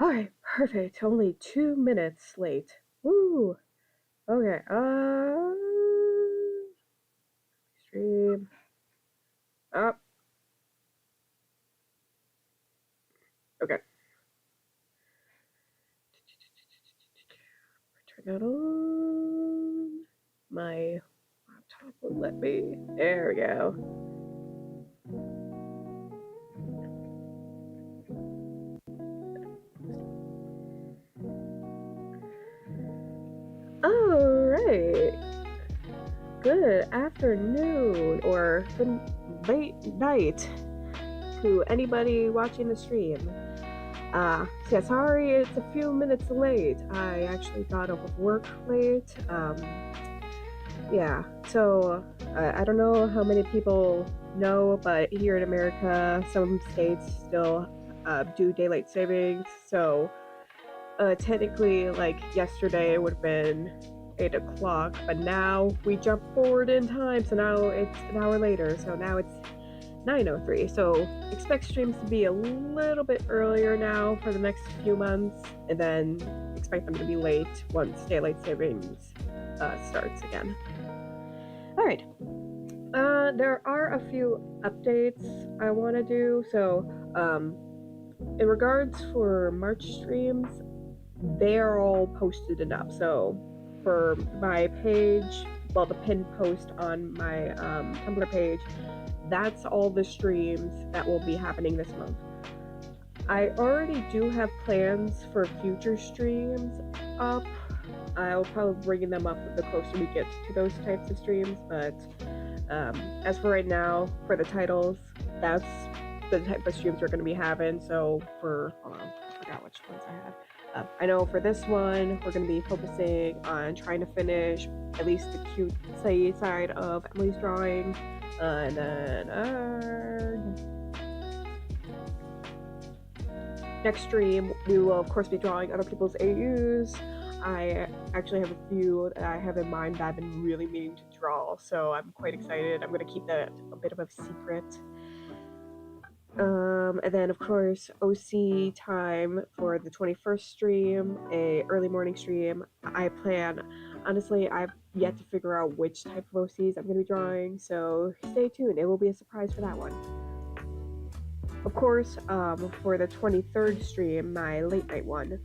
Alright, perfect. Only 2 minutes late. Woo! Okay, stream up. Okay. Turn that on. My laptop will let me. There we go. Alright. Good afternoon or good late night to anybody watching the stream. Yeah, sorry it's a few minutes late. I actually got off of work late. Yeah, so I don't know how many people know, but here in America, some states still do daylight savings. So technically, like yesterday, it would have been 8 o'clock, but now we jump forward in time, so now it's an hour later. So now it's 9:03. So expect streams to be a little bit earlier now for the next few months, and then expect them to be late once daylight savings starts again. All right. There are a few updates I want to do. So, in regards for March streams, they're all posted and up. So, for my page, well, the pinned post on my Tumblr page, that's all the streams that will be happening this month. I already do have plans for future streams up. I'll probably bring them up the closer we get to those types of streams, but as for right now, for the titles, that's the type of streams we're going to be having. So for, hold on, I forgot which ones I had. I know for this one, we're going to be focusing on trying to finish at least the cute side of Emily's drawing. And then next stream, we will of course be drawing other people's AUs. I actually have a few that I have in mind that I've been really meaning to draw, so I'm quite excited. I'm going to keep that a bit of a secret. And then of course OC time for the 21st stream, a early morning stream. I plan, honestly, I've yet to figure out which type of OCs I'm going to be drawing, so stay tuned. It will be a surprise for that one. Of course, for the 23rd stream, my late night one,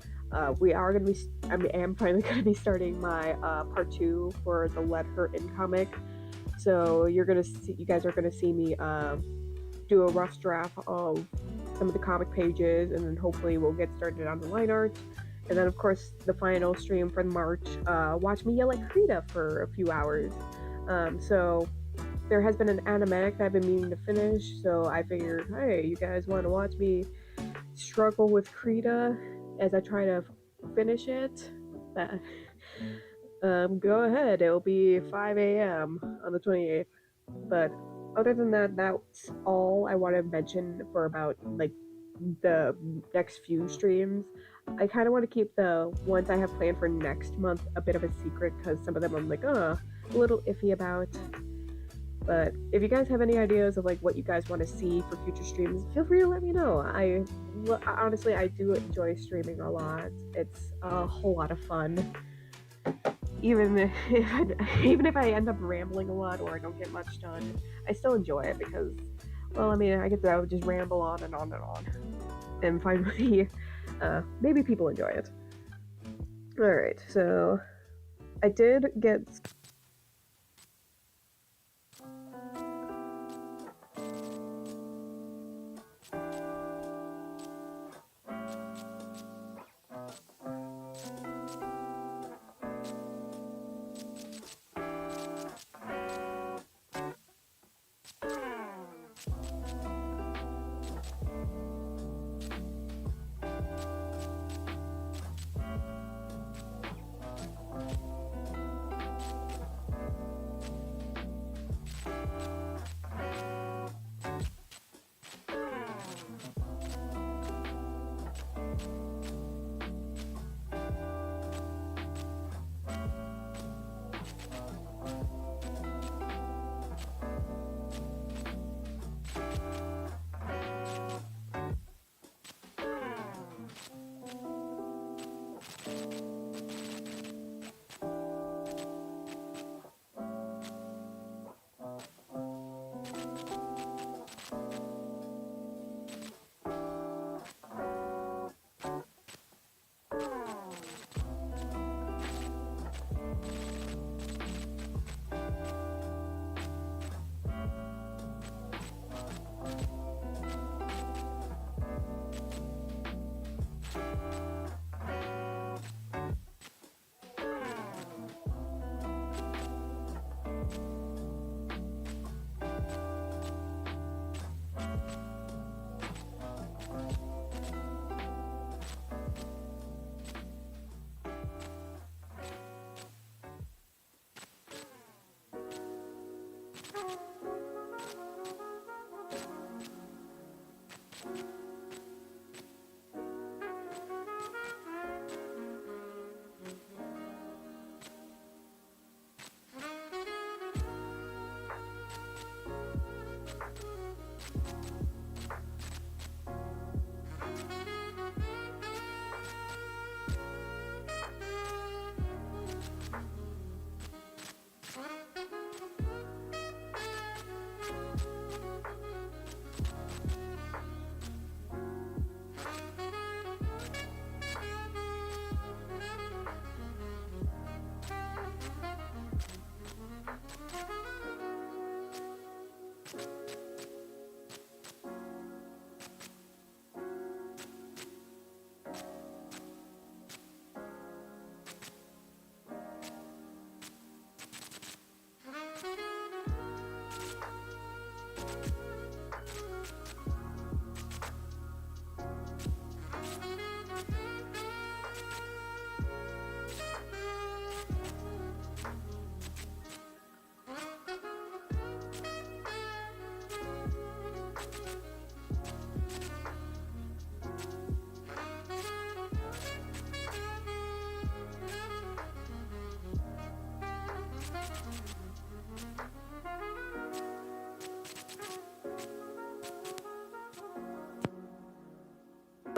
we are going to be, I am finally going to be starting my part 2 for the Let Her In comic. So you guys are going to see me do a rough draft of some of the comic pages, and then hopefully we'll get started on the line art. And then of course the final stream for March, watch me yell at Krita for a few hours. So there has been an animatic that I've been meaning to finish, so I figured, hey, you guys want to watch me struggle with Krita as I try to finish it? Go ahead, it'll be 5 a.m. on the 28th. But other than that, that's all I want to mention for about like the next few streams. I kind of want to keep the ones I have planned for next month a bit of a secret, because some of them I'm like, a little iffy about. But if you guys have any ideas of like what you guys want to see for future streams, feel free to let me know. Honestly, I do enjoy streaming a lot. It's a whole lot of fun. Even if I end up rambling a lot or I don't get much done, I still enjoy it because, well, I mean, I get to just ramble on and on and on. And finally, maybe people enjoy it. Alright, so I did get...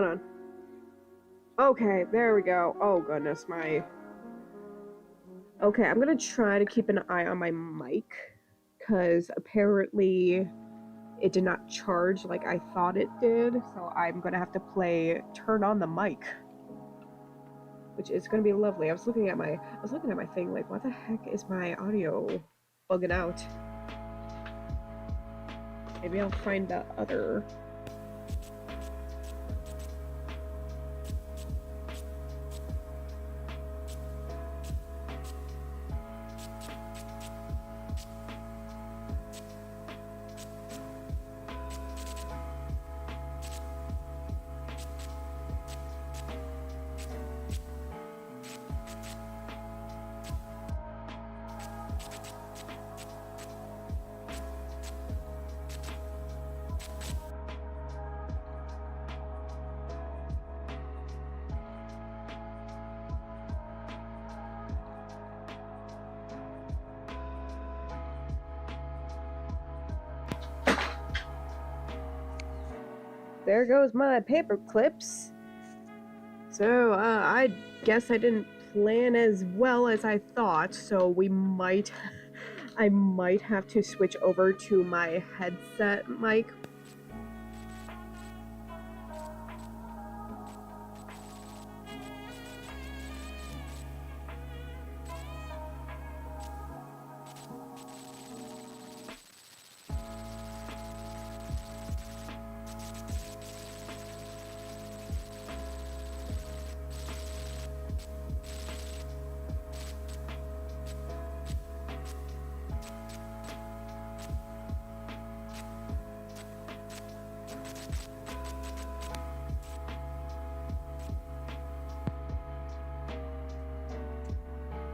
Hold on. Okay, there we go. Oh goodness, my... Okay, I'm gonna try to keep an eye on my mic, because apparently it did not charge like I thought it did, so I'm gonna have to turn on the mic, which is gonna be lovely. I was looking at my thing like, what the heck is my audio bugging out? Maybe I'll find the other... There goes my paper clips. So, I guess I didn't plan as well as I thought, so I might have to switch over to my headset mic.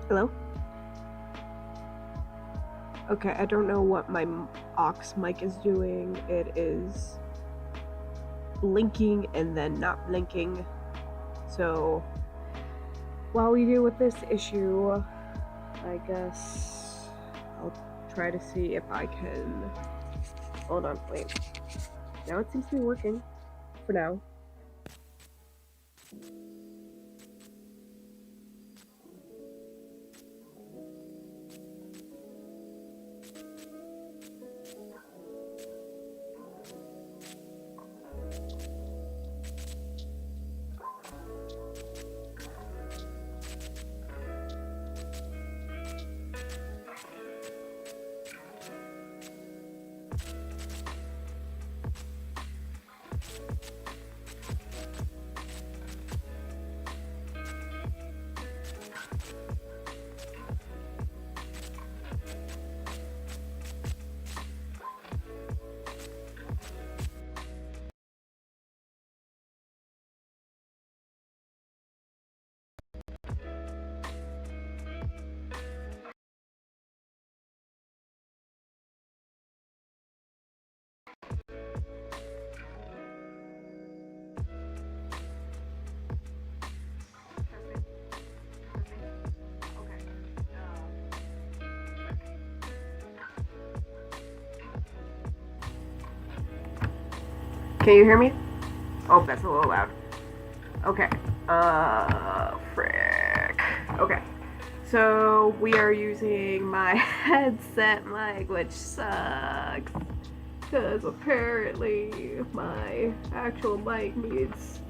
Hello? Okay, I don't know what my aux mic is doing. It is blinking and then not blinking. So, while we deal with this issue, I guess I'll try to see if I can... Hold on, wait. Now it seems to be working. For now. Can you hear me? Oh, that's a little loud. Okay. Frick. Okay. So, we are using my headset mic, which sucks. Because apparently my actual mic needs,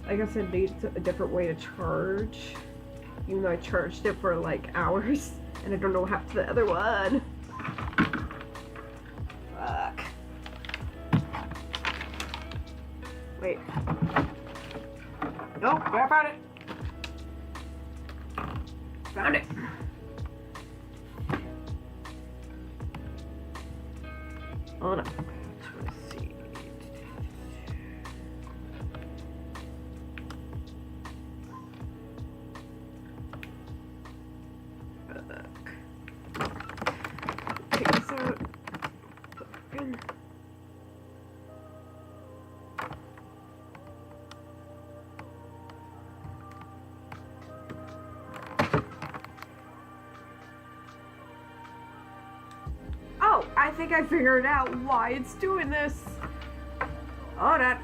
I guess it needs a different way to charge. Even though I charged it for like hours. And I don't know what happened to the other one. Fuck. Wait. Nope, I found it. Found it. Hold on. Let's see. Take this out. Put it in. I think I figured out why it's doing this. Hold on.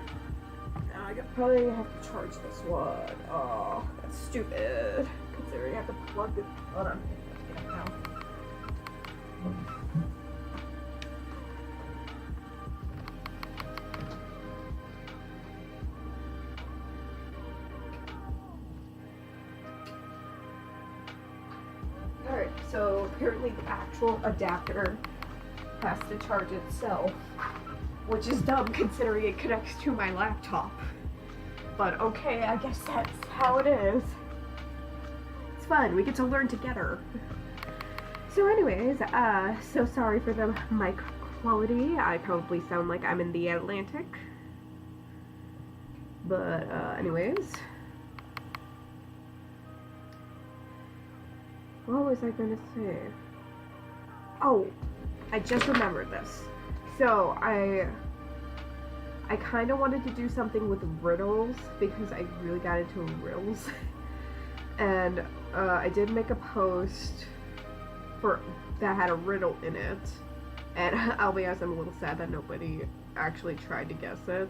Now I got Probably have to charge this one. Oh, that's stupid. Considering I have to plug it. Hold on. Let's get it now. Alright, so apparently the actual adapter has to charge itself, which is dumb considering it connects to my laptop. But okay, I guess that's how it is. It's fun, we get to learn together. So anyways, so sorry for the mic quality. I probably sound like I'm in the Atlantic. But anyways. What was I gonna say? Oh, I just remembered this. So I kind of wanted to do something with riddles because I really got into riddles. And I did make a post that had a riddle in it. And I'll be honest, I'm a little sad that nobody actually tried to guess it.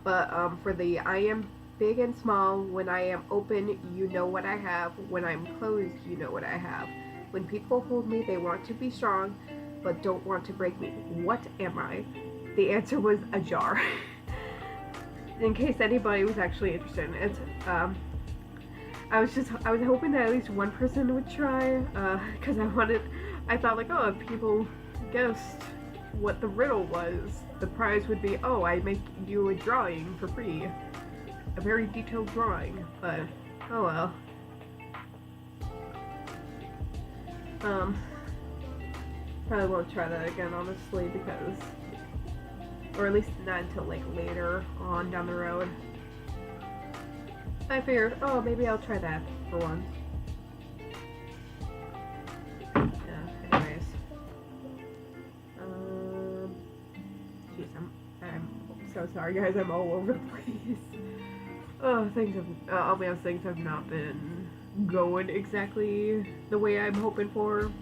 But for the I am big and small, when I am open, you know what I have. When I'm closed, you know what I have. When people hold me, they want to be strong, but don't want to break me. What am I? The answer was a jar. In case anybody was actually interested in it. I was hoping that at least one person would try, because I thought like, oh, if people guessed what the riddle was, the prize would be, oh, I make you a drawing for free. A very detailed drawing, but, oh well. Probably won't try that again, honestly, because, or at least not until like later on down the road. I figured, oh, maybe I'll try that for once. Yeah, anyways. Jeez, I'm so sorry guys, I'm all over the place. Oh, I'll be honest, things have not been going exactly the way I'm hoping for.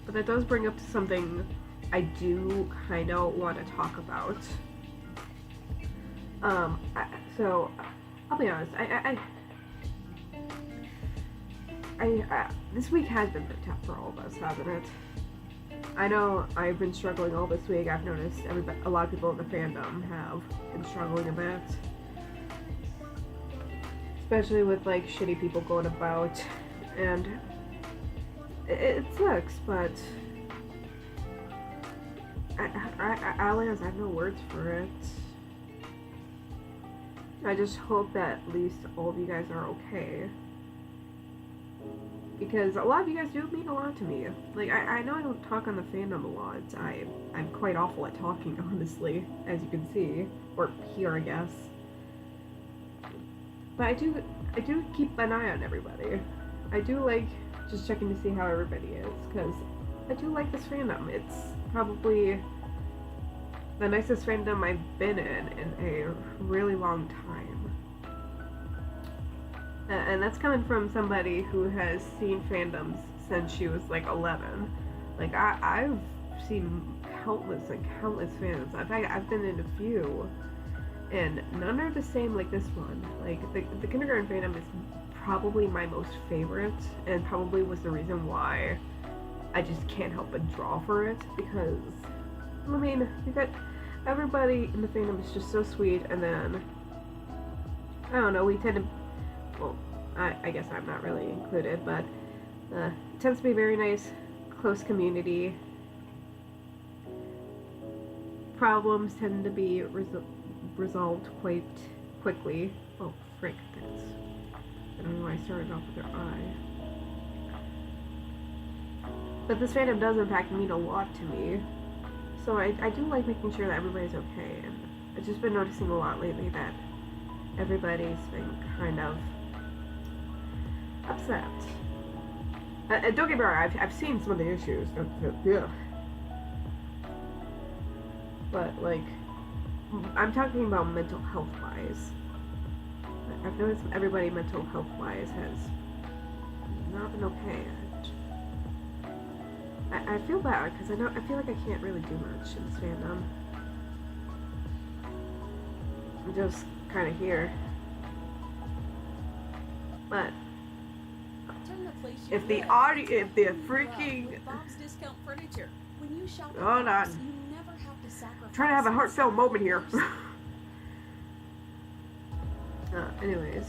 But that does bring up to something I do kind of want to talk about. So, I'll be honest, this week has been a bit tough for all of us, hasn't it? I know I've been struggling all this week. I've noticed a lot of people in the fandom have been struggling a bit. Especially with like shitty people going about, and it sucks, but I have no words for it. I just hope that at least all of you guys are okay. Because a lot of you guys do mean a lot to me. Like, I know I don't talk on the fandom a lot. I'm quite awful at talking, honestly, as you can see. Or hear, I guess. But I do keep an eye on everybody. I do like just checking to see how everybody is, because I do like this fandom. It's probably the nicest fandom I've been in a really long time. And that's coming from somebody who has seen fandoms since she was like 11. Like, I've seen countless and countless fandoms. In fact, I've been in a few, and none are the same like this one. Like, the kindergarten fandom is probably my most favorite, and probably was the reason why I just can't help but draw for it, because, I mean, you got everybody in the fandom is just so sweet, and then, I don't know, we tend to, well, I guess I'm not really included, but it tends to be a very nice, close community. Problems tend to be resolved quite quickly. Oh, frick, I don't know why I started off with her eye. But this fandom does, in fact, mean a lot to me. So I do like making sure that everybody's okay, and I've just been noticing a lot lately that everybody's been kind of upset. And don't get me wrong, I've seen some of the issues. Yeah. But, like, I'm talking about mental health-wise. I've noticed everybody mental health-wise has not been okay. I feel bad, because I feel like I can't really do much in this fandom. I'm just kind of here. But if the audio, if the freaking hold on, trying to have a heartfelt moment here. Anyways,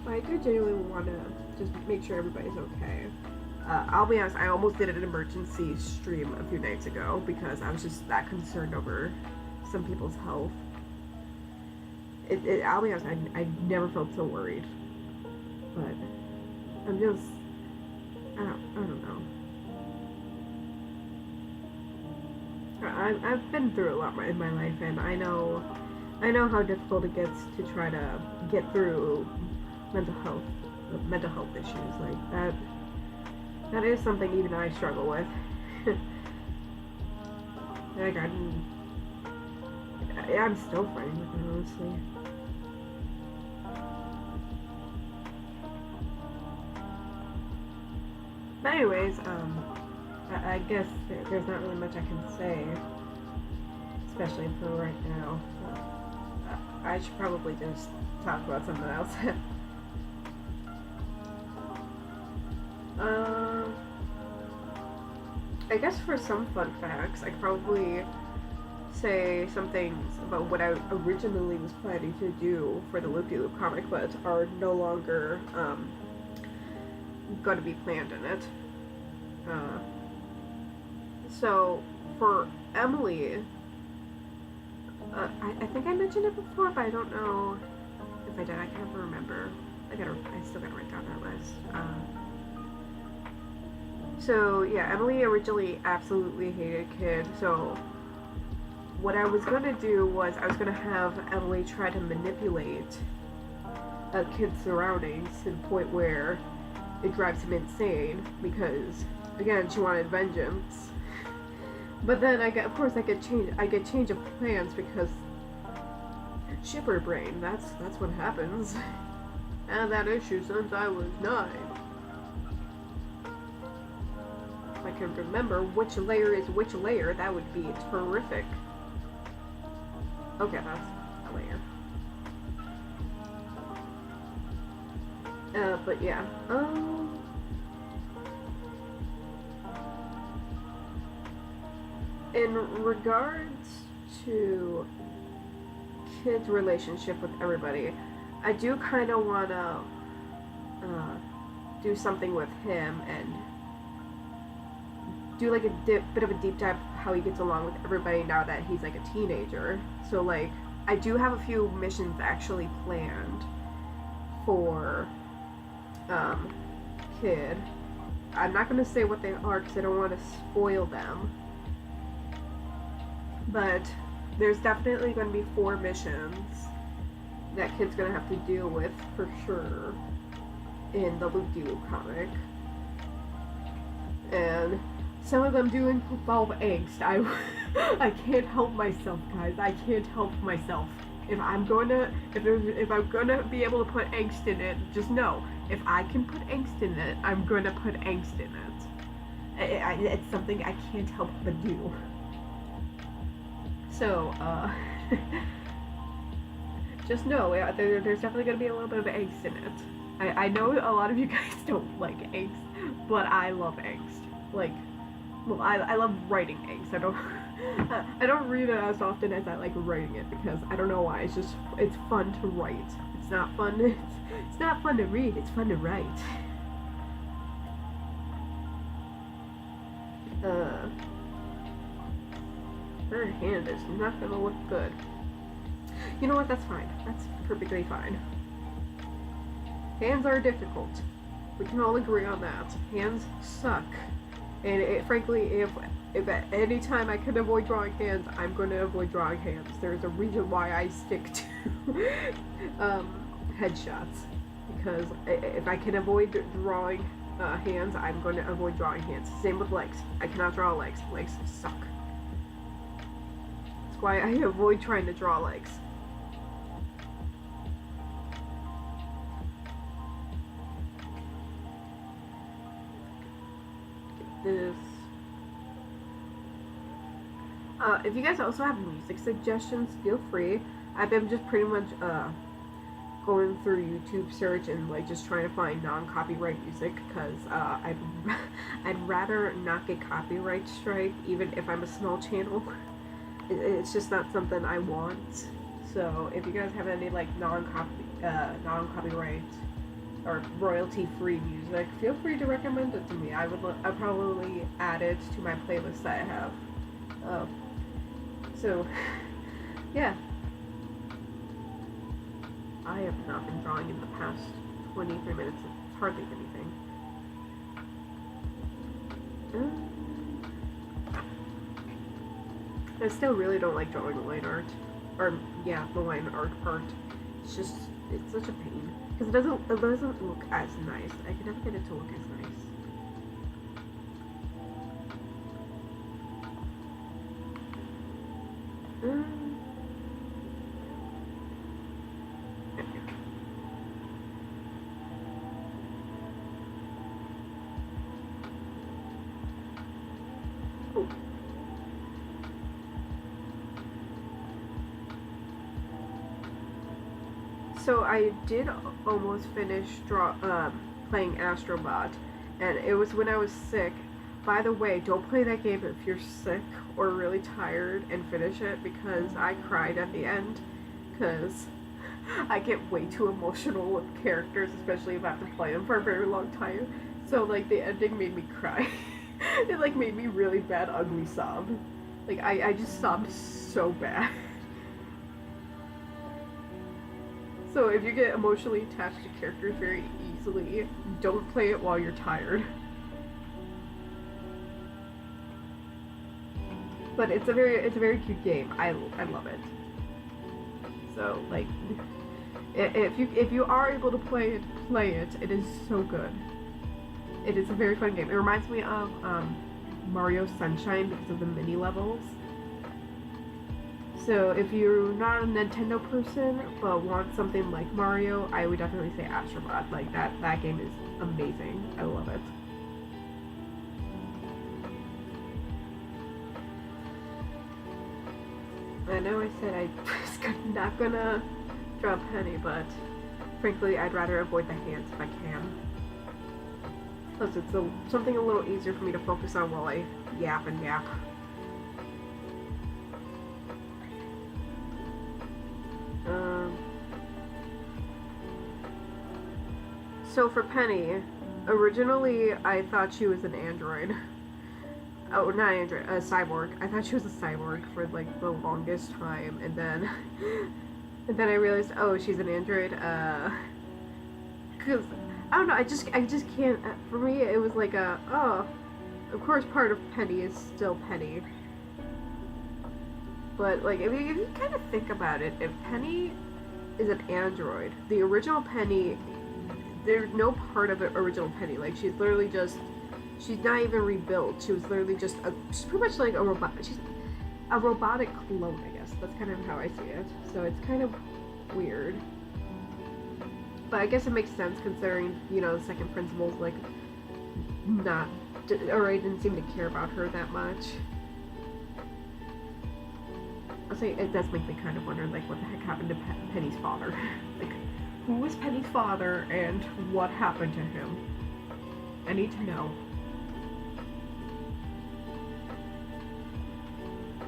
I do genuinely want to just make sure everybody's okay. I'll be honest, I almost did an emergency stream a few nights ago because I was just that concerned over some people's health. I'll be honest, I never felt so worried. But I'm just, I don't know. I've been through a lot in my life, and I know how difficult it gets to try to get through mental health issues like that. That is something even I struggle with. Like I'm still fighting with it, honestly. But anyways, I guess there's not really much I can say, especially for right now. I should probably just talk about something else. I guess for some fun facts, I could probably say some things about what I originally was planning to do for the Loop-de-Loop comic, but are no longer going to be planned in it. So for Emily, I think I mentioned it before, but I don't know if I did. I can't remember. I still gotta write down that list. So yeah, Emily originally absolutely hated Kid. So what I was gonna do was I was gonna have Emily try to manipulate Kid's surroundings to the point where it drives him insane because, again, she wanted vengeance. But then I get change of plans because shipper brain. That's what happens. And that issue since I was 9. If I can remember which layer is which layer, that would be terrific. Okay, that's a layer. But yeah. In regards to Kid's relationship with everybody, I do kind of want to do something with him and do like a bit of a deep dive how he gets along with everybody now that he's like a teenager. So like, I do have a few missions actually planned for Kid. I'm not going to say what they are because I don't want to spoil them. But there's definitely going to be 4 missions that Kid's going to have to deal with for sure in the Loop-de-Loop comic. And some of them do involve angst. I can't help myself, guys. I can't help myself. If I'm gonna be able to put angst in it, just know, if I can put angst in it, I'm gonna put angst in it. It's something I can't help but do. So, just know, there's definitely gonna be a little bit of angst in it. I know a lot of you guys don't like angst, but I love angst. Like, well, I love writing angst. I don't read it as often as I like writing it because I don't know why. It's fun to write. It's not fun. It's not fun to read. It's fun to write. Her hand is not gonna look good. You know what? That's fine. That's perfectly fine. Hands are difficult. We can all agree on that. Hands suck. And frankly, if at any time I can avoid drawing hands, I'm going to avoid drawing hands. There's a reason why I stick to headshots. Because if I can avoid drawing hands, I'm going to avoid drawing hands. Same with legs. I cannot draw legs. Legs suck. That's why I avoid trying to draw legs. This. If you guys also have music suggestions, feel free. I've been just pretty much going through YouTube search and like just trying to find non-copyright music because I'd rather not get copyright strike even if I'm a small channel. It's just not something I want. So if you guys have any like non-copyright or royalty-free music, feel free to recommend it to me. I'd probably add it to my playlist that I have. So yeah. I have not been drawing in the past 23 minutes. It's hardly anything. I still really don't like drawing the line art. Or, yeah, the line art part. It's just, it's such a pain. Because it doesn't look as nice. I can never get it to look as nice. So I did almost finish playing Astrobot, and it was when I was sick. By the way, don't play that game if you're sick or really tired and finish it, because I cried at the end, because I get way too emotional with characters, especially if I have to play them for a very long time. So like the ending made me cry. It like made me really bad ugly sob. Like I just sobbed so bad. So if you get emotionally attached to characters very easily, don't play it while you're tired. But it's a very cute game. I love it. So like, if you are able to play it. It is so good. It is a very fun game. It reminds me of Mario Sunshine because of the mini levels. So if you're not a Nintendo person but want something like Mario, I would definitely say Astrobot. Like that game is amazing. I love it. I know I said I was not gonna draw Penny, but frankly I'd rather avoid the hands if I can. Plus it's something a little easier for me to focus on while I yap and yap. So for Penny, originally I thought she was an android. Oh, not android, a cyborg. I thought she was a cyborg for like the longest time, and then I realized, oh, she's an android. Cause I don't know, I just can't. For me, it was like oh, of course part of Penny is still Penny. But like, if you kind of think about it, if Penny is an android, the original Penny, there's no part of it original Penny. Like she's literally just, she's not even rebuilt. She was literally just she's pretty much like a robot. She's a robotic clone, I guess. That's kind of how I see it. So it's kind of weird. But I guess it makes sense considering, you know, the second principal's like not, or I didn't seem to care about her that much. I'll say it does make me kind of wonder, like, what the heck happened to Penny's father? Like, who was Penny's father and what happened to him? I need to know.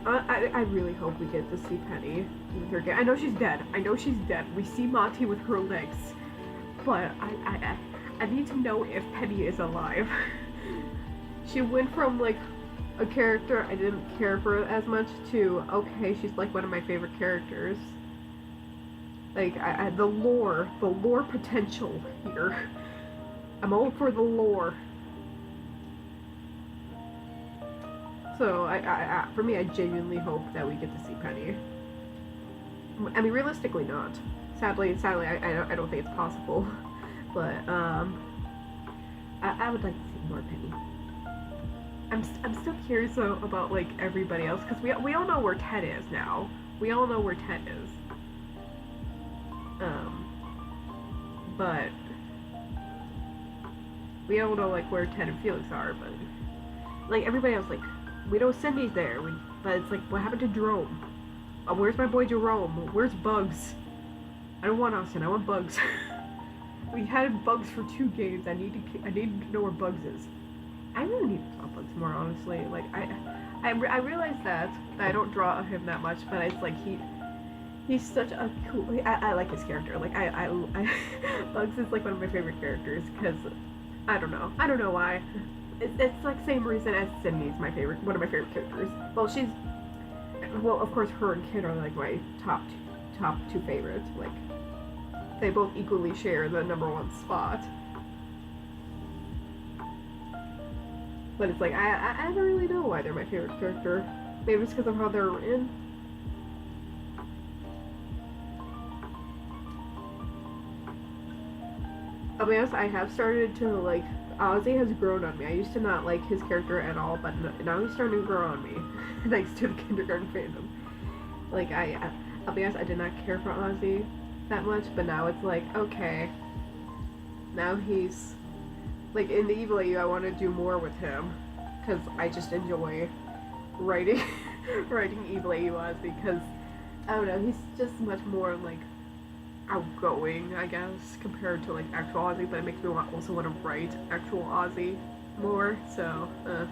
I really hope we get to see Penny with her. I know she's dead. I know she's dead. We see Monty with her legs, but I need to know if Penny is alive. She went from like a character I didn't care for as much to, okay, she's like one of my favorite characters. Like the lore potential here. I'm all for the lore. So for me, I genuinely hope that we get to see Penny. I mean, realistically not. Sadly, I don't think it's possible. But I would like to see more Penny. I'm still curious though about like everybody else, because we all know where Ted is now. We all know where Ted is. But we all know like where Ted and Felix are. But like everybody else, like we know Cindy's there. But it's like, what happened to Jerome? Where's my boy Jerome? Where's Bugs? I don't want Austin. I want Bugs. We had Bugs for 2 games. I need to know where Bugs is. I really need to draw Bugs more, honestly. Like I realize that I don't draw him that much, but it's like he's such a cool. I like his character. Like Bugs is like one of my favorite characters because I don't know. I don't know why. It's like same reason as Sydney's one of my favorite characters. Well, of course, her and Kid are like my top two favorites. Like they both equally share the #1 spot. But it's like I don't really know why they're my favorite character. Maybe it's because of how they're written. I'll be honest, I have started to like Ozzy has grown on me. I used to not like his character at all, but now he's starting to grow on me, thanks to the kindergarten fandom. Like I'll be honest, I did not care for Ozzy that much, but now it's like okay. Now he's like in the Evil AU. I want to do more with him because I just enjoy writing writing Evil AU Ozzy because I don't know. He's just much more like outgoing, I guess, compared to like actual Ozzy, but it makes me also want to write actual Ozzy more. So, yeah.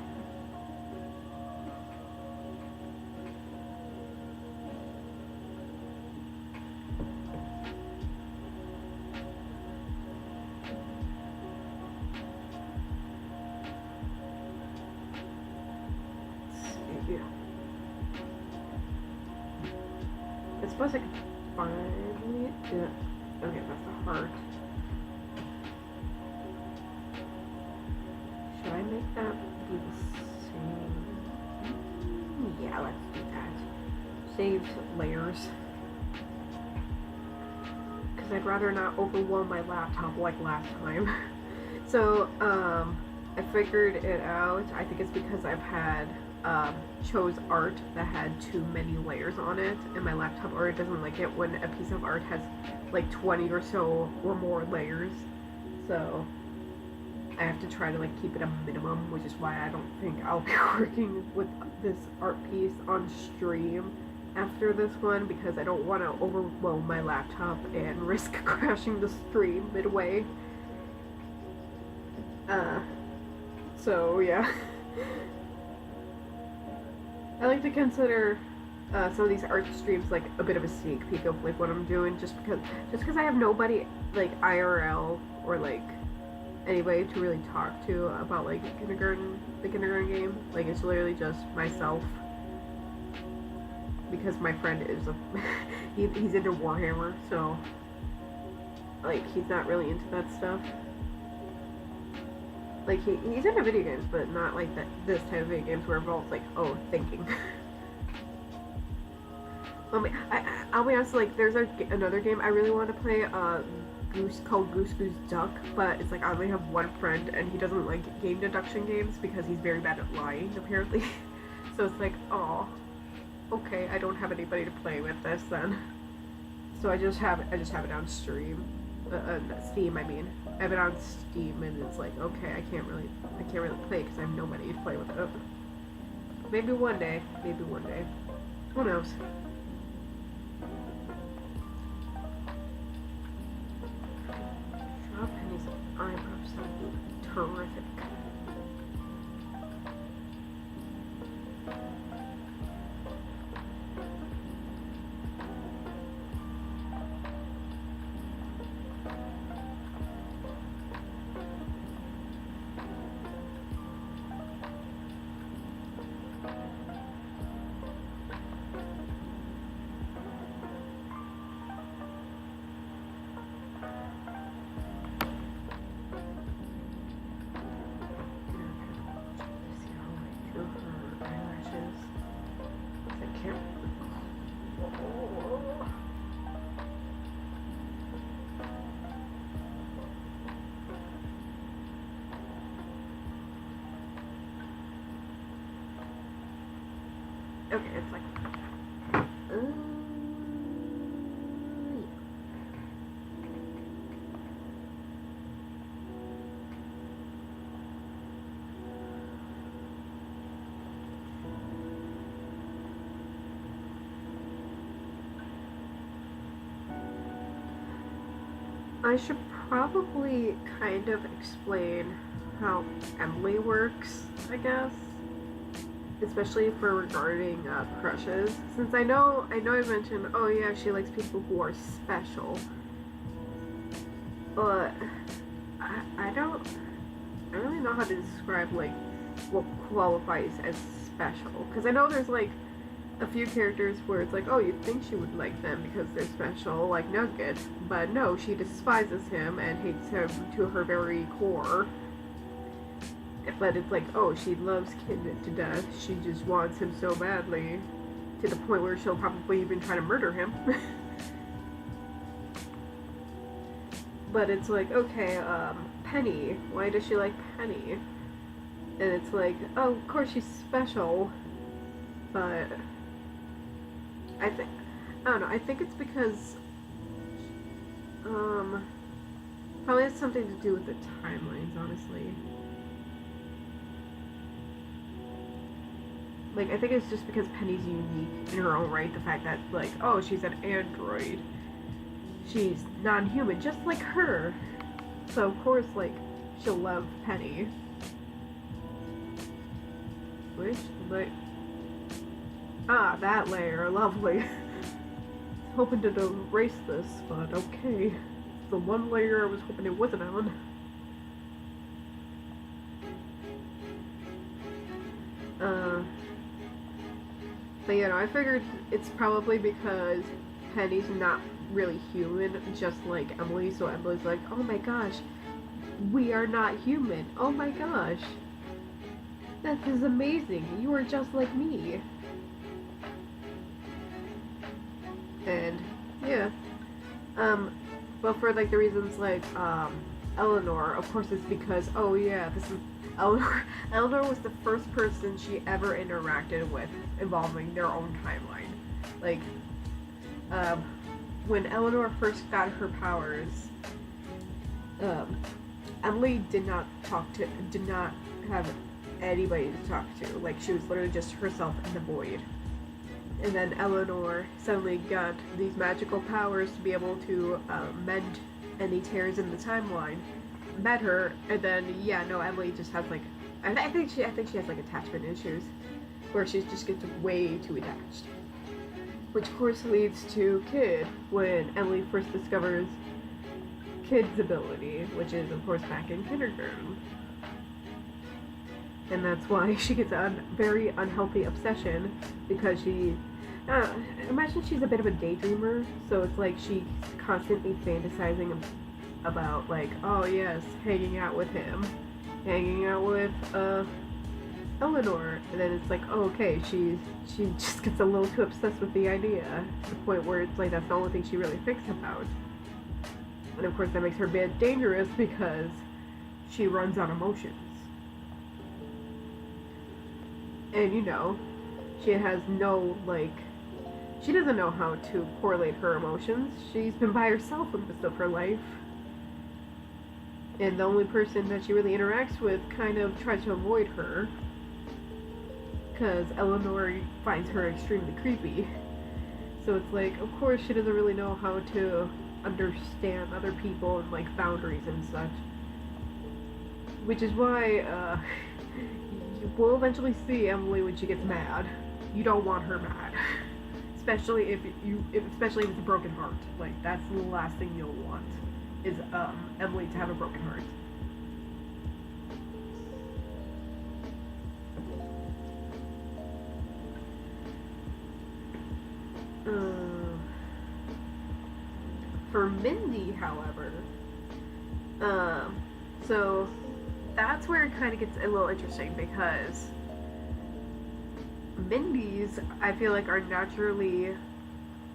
I suppose I could finally do it. Okay, that's the heart. Should I make that be the same? Yeah, let's do that. Save layers. Because I'd rather not overwhelm my laptop like last time. So, I figured it out. I think it's because I've had chose art that had too many layers on it, and my laptop art doesn't like it when a piece of art has like 20 or so or more layers. So I have to try to like keep it a minimum, which is why I don't think I'll be working with this art piece on stream after this one, because I don't want to overwhelm my laptop and risk crashing the stream midway. So yeah. I like to consider some of these art streams like a bit of a sneak peek of like what I'm doing, just because I have nobody like IRL or like anybody to really talk to about like the kindergarten game. Like it's literally just myself, because my friend is he's into Warhammer, so like he's not really into that stuff. Like he's into video games, but not like this type of video games where it involves like thinking. I'll be honest, like there's another game I really want to play, called Goose Goose Duck, but it's like I only have one friend and he doesn't like game deduction games because he's very bad at lying apparently. So it's like, oh, okay, I don't have anybody to play with this then. So I just have it on stream. Steam, I mean. I have it on Steam, and it's like, okay, I can't really play because I have nobody to play with it. Maybe one day. Who knows? Draw Penny's eyebrows. That would be terrific. Okay, it's like, I should probably kind of explain how Emily works, I guess. Especially for regarding crushes. Since I know I mentioned, oh yeah, she likes people who are special. But I don't really know how to describe like what qualifies as special. Because I know there's like a few characters where it's like, oh, you'd think she would like them because they're special, like Nugget, but no, she despises him and hates him to her very core. But it's like, oh, she loves Kid to death. She just wants him so badly, to the point where she'll probably even try to murder him. But it's like, okay, Penny. Why does she like Penny? And it's like, oh, of course she's special, but I think I don't know. I think it's because probably has something to do with the timelines, honestly. Like I think it's just because Penny's unique in her own right. The fact that like, oh, she's an android. She's non-human, just like her. So of course, like, she'll love Penny. Which, like, that layer, lovely. Hoping to erase this, but okay. The one layer I was hoping it wasn't on. But you know, I figured it's probably because Penny's not really human, just like Emily. So Emily's like, oh my gosh, we are not human. Oh my gosh, that is amazing. You are just like me. And yeah, but for like the reasons like Eleanor, of course, it's because oh yeah, this is Eleanor. Eleanor was the first person she ever interacted with involving their own timeline. Like, when Eleanor first got her powers, Emily did not have anybody to talk to. Like, she was literally just herself in the void. And then Eleanor suddenly got these magical powers to be able to mend any tears in the timeline. Met her, and then yeah, no, Emily just has like, I think she has like attachment issues, where she just gets way too attached. Which of course leads to Kid, when Emily first discovers Kid's ability, which is of course back in kindergarten. And that's why she gets a very unhealthy obsession, because she, imagine she's a bit of a daydreamer, so it's like she's constantly fantasizing about like, oh yes, hanging out with him, hanging out with Eleanor, and then it's like, oh okay, she just gets a little too obsessed with the idea, to the point where it's like that's the only thing she really thinks about. And of course that makes her a bit dangerous because she runs on emotions. And you know, she has no like, she doesn't know how to correlate her emotions. She's been by herself for most of her life. And the only person that she really interacts with kind of tries to avoid her, because Eleanor finds her extremely creepy. So it's like, of course she doesn't really know how to understand other people and like boundaries and such. Which is why you will eventually see Emily when she gets mad. You don't want her mad. Especially if it's a broken heart. Like, that's the last thing you'll want, is Emily to have a broken heart. For Mindy, however, so that's where it kind of gets a little interesting, because Mindy's, I feel like, are naturally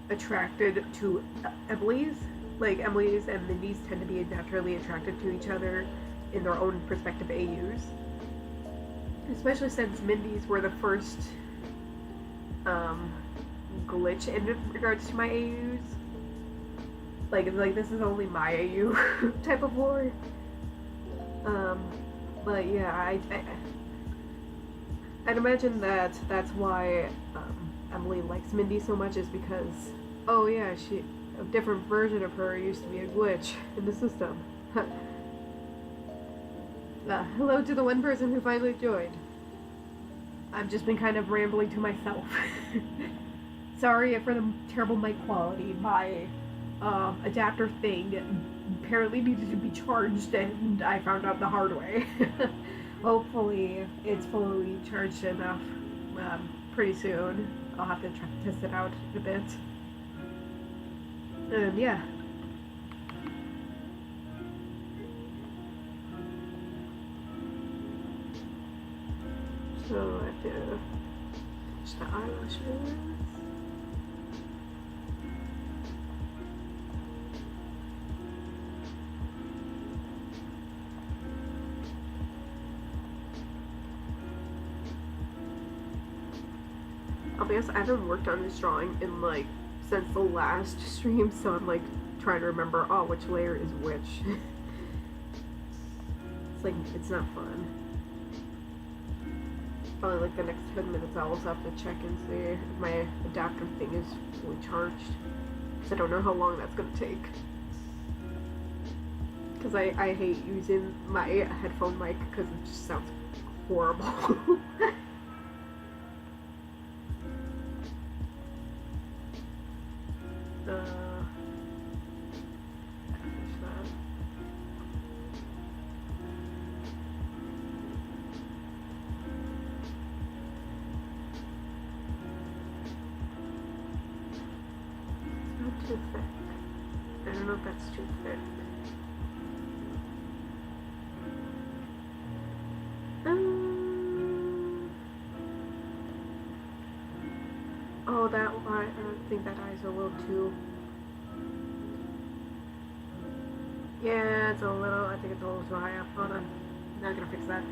attracted to Emily's. Like, Emily's and Mindy's tend to be naturally attracted to each other in their own prospective AUs. Especially since Mindy's were the first glitch in regards to my AUs. Like this is only my AU type of lore. But yeah, I'd imagine that that's why Emily likes Mindy so much, is because, oh yeah, a different version of her used to be a glitch in the system. Hello to the one person who finally joined. I've just been kind of rambling to myself. Sorry for the terrible mic quality. My adapter thing apparently needed to be charged, and I found out the hard way. Hopefully, it's fully charged enough pretty soon. I'll have to test it out a bit. And yeah. So I have to finish the eyelashes. I'll be honest, I haven't worked on this drawing in like since the last stream, so I'm like trying to remember, oh, which layer is which. It's like, it's not fun. Probably like the next 10 minutes I'll also have to check and see if my adapter thing is fully charged. Because I don't know how long that's going to take. Because I hate using my headphone mic because it just sounds horrible. Too thick. I don't know if that's too thick. Oh, that eye, I think that eye's a little too... Yeah, it's a little, I think it's a little too high up. Hold on. Now I'm gonna fix that.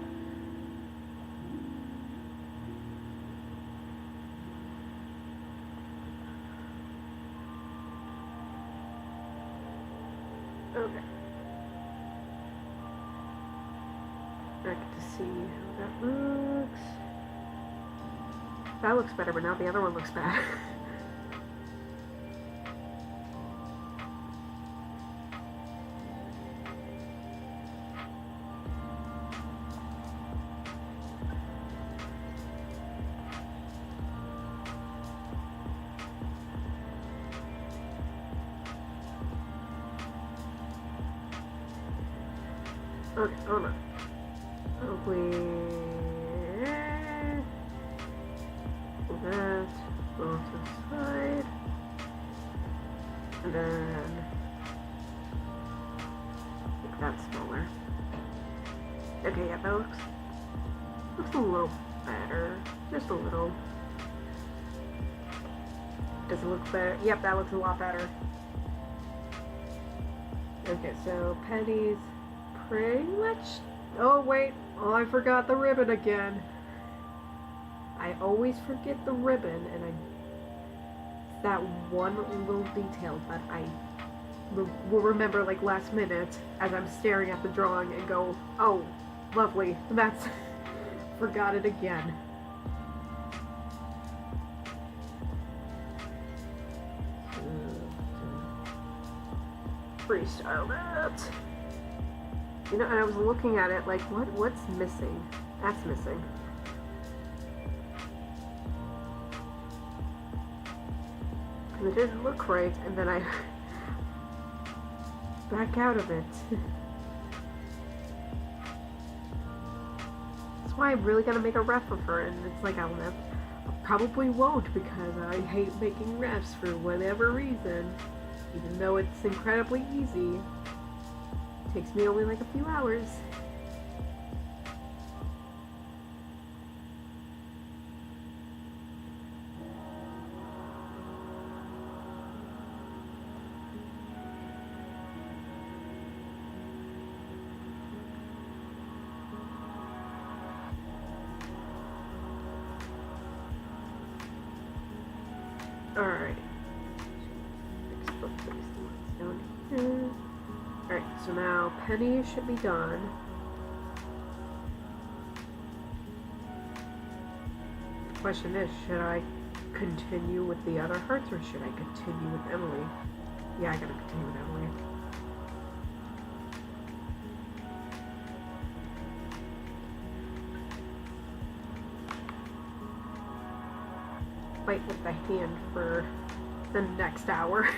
Okay. I get to see how that looks. That looks better, but now the other one looks bad. Okay, hold on. Hopefully... that off to the side. And then... make that smaller. Okay, yeah, that looks a little better. Just a little. Does it look better? Yep, that looks a lot better. Okay, so Penny's pretty much... Oh, wait. Oh, I forgot the ribbon again. I always forget the ribbon, and it's that one little detail that I will remember, like, last minute as I'm staring at the drawing and go, oh, lovely. That's... forgot it again. Freestyle that. You know, and I was looking at it like, what's missing? That's missing. And it didn't look right, and then I back out of it. That's why I'm really gonna make a ref of her, and it's like I probably won't because I hate making refs for whatever reason. Even though it's incredibly easy, it takes me only like a few hours. Alright. Alright, so now Penny should be done. The question is, should I continue with the other hearts or should I continue with Emily? Yeah, I gotta continue with Emily. Fight with the hand for the next hour.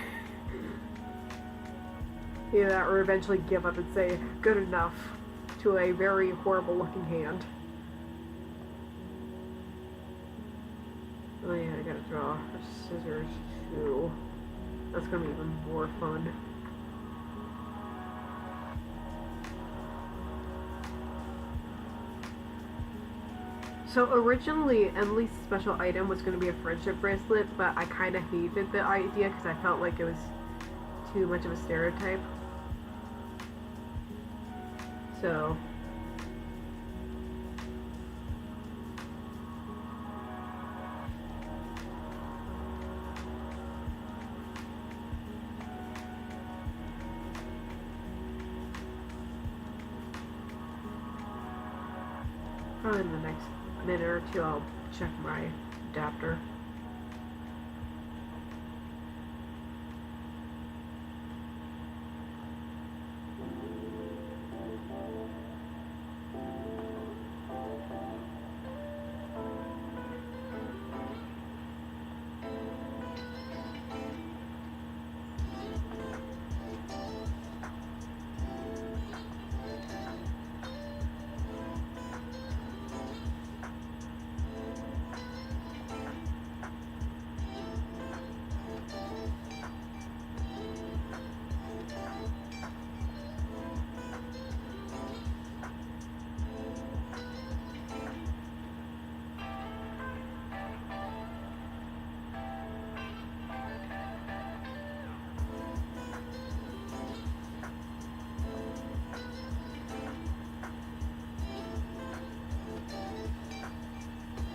Yeah, or eventually give up and say good enough to a very horrible looking hand. Oh yeah, I gotta draw for scissors too. That's gonna be even more fun. So originally, Emily's special item was going to be a friendship bracelet, but I kind of hated the idea because I felt like it was too much of a stereotype. So probably in the next minute or two, I'll check my adapter.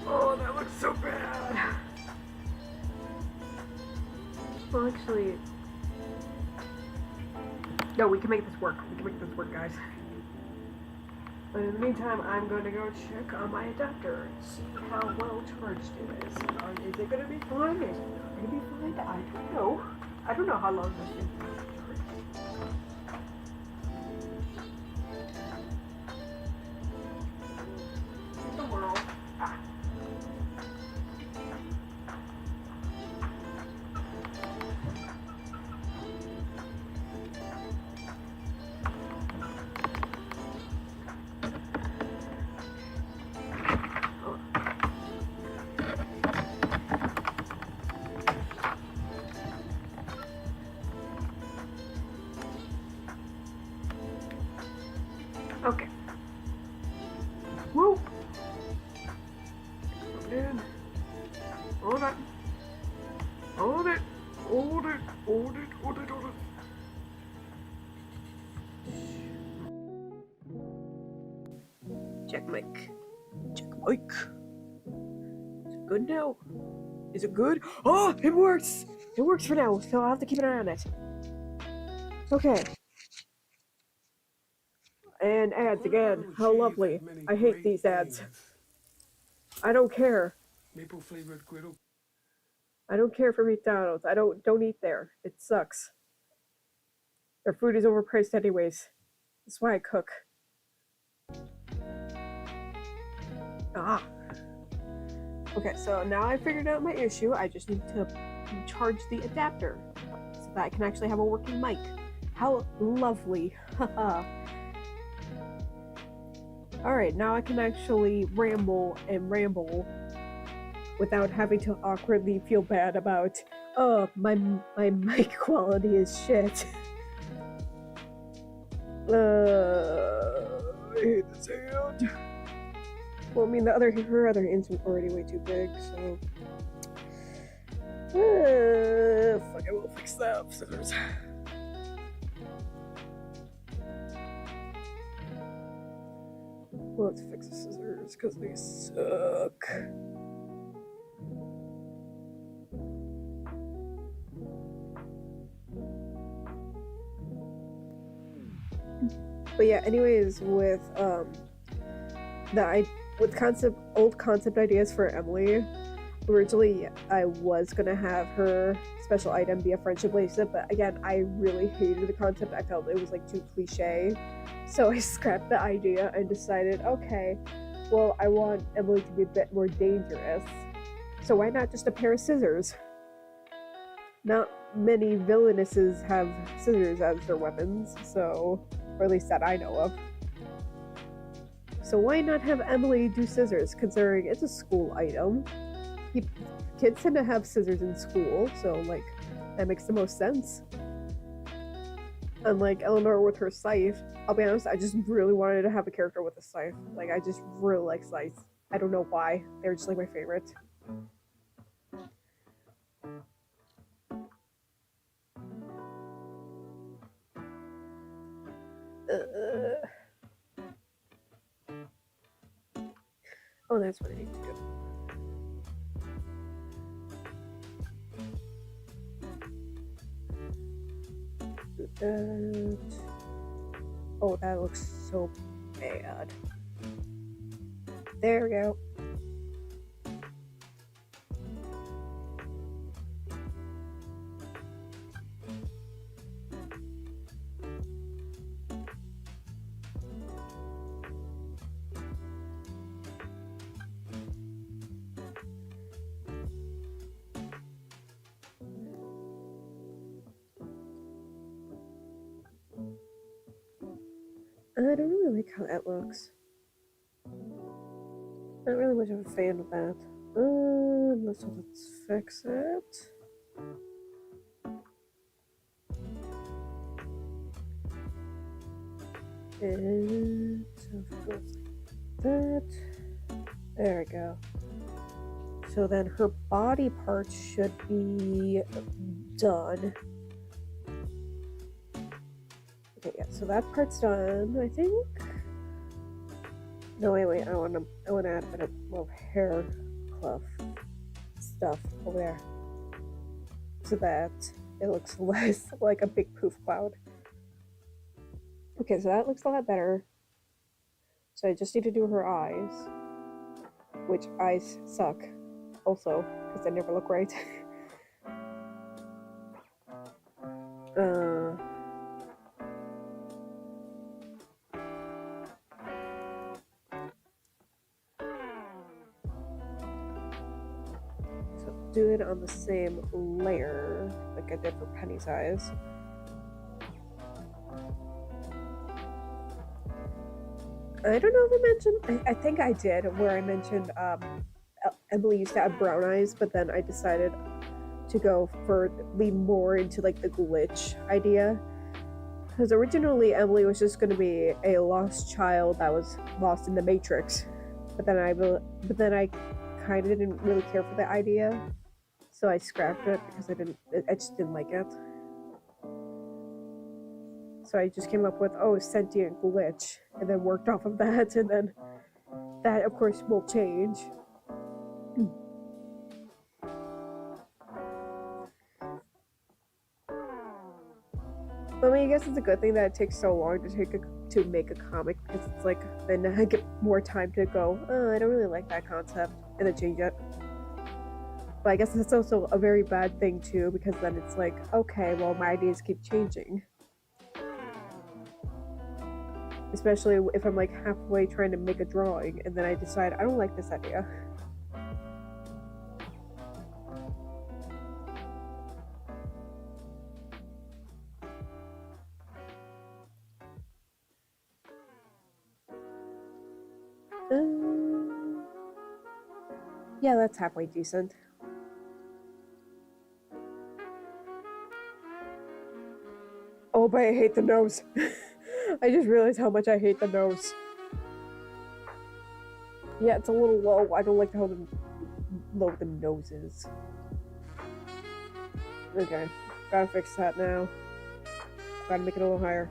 Oh, that looks so bad. Well, actually, no, we can make this work. We can make this work, guys. But in the meantime, I'm going to go check on my adapter and see how well charged it is. Is it going to be fine? Is it not going to be fine? I don't know. I don't know how long this thing is charged. The world. Ah. Okay. Whoop. Put it in. Hold it. Hold it. Hold it. Hold it. Hold it. Hold it. Check mic. Check mic. Is it good now? Is it good? Oh, it works! It works for now, so I'll have to keep an eye on it. Okay. And ads again. How lovely. I hate these ads. I don't care. Maple flavored griddle. I don't care for McDonald's. I don't eat there. It sucks. Their food is overpriced anyways. That's why I cook. Ah. Okay, so now I figured out my issue. I just need to charge the adapter so that I can actually have a working mic. How lovely. Haha. Alright, now I can actually ramble and ramble without having to awkwardly feel bad about, oh, my mic quality is shit. I hate the sound. Well, I mean, her other hand's already way too big, so... fuck it, we'll fix that. Scissors. Well, let's fix the scissors, because they suck. But yeah, anyways, with old concept ideas for Emily, Originally, I was gonna have her special item be a friendship bracelet, but again, I really hated the concept. I felt it was like too cliche, so I scrapped the idea and decided, okay, well, I want Emily to be a bit more dangerous, so why not just a pair of scissors? Not many villainesses have scissors as their weapons, so, or at least that I know of. So why not have Emily do scissors, considering it's a school item? Kids tend to have scissors in school, so like that makes the most sense. Unlike Eleanor with her scythe, I'll be honest, I just really wanted to have a character with a scythe. Like I just really like scythes. I don't know why. They're just like my favorite. Uh, oh, that's what I need to do. That. Oh, that looks so bad. There we go. I don't really like how that looks. Not really much of a fan of that. Let's fix it. And so if it goes like that. There we go. So then her body parts should be done. Okay, yeah, so that part's done, I think. No, wait, I wanna add a bit of little hair fluff stuff over there. So that it looks less like a big poof cloud. Okay, so that looks a lot better. So I just need to do her eyes, which eyes suck also, because they never look right. uh, so do it on the same layer like I did for Penny's eyes. I don't know if I mentioned, I think I did, where I mentioned Emily used to have brown eyes, but then I decided to go for lean more into like the glitch idea. Because originally Emily was just going to be a lost child that was lost in the Matrix, but then I kind of didn't really care for the idea, so I scrapped it because I just didn't like it. So I just came up with sentient glitch, and then worked off of that, and then that of course will change. I mean, I guess it's a good thing that it takes so long to make a comic, because it's like then I get more time to go, I don't really like that concept, and then change it. But I guess it's also a very bad thing too, because then it's like, okay, well, my ideas keep changing. Especially if I'm like halfway trying to make a drawing and then I decide I don't like this idea. Yeah, that's halfway decent. Oh, but I hate the nose. I just realized how much I hate the nose. Yeah, it's a little low. I don't like how low the nose is. Okay, gotta fix that now. Gotta make it a little higher.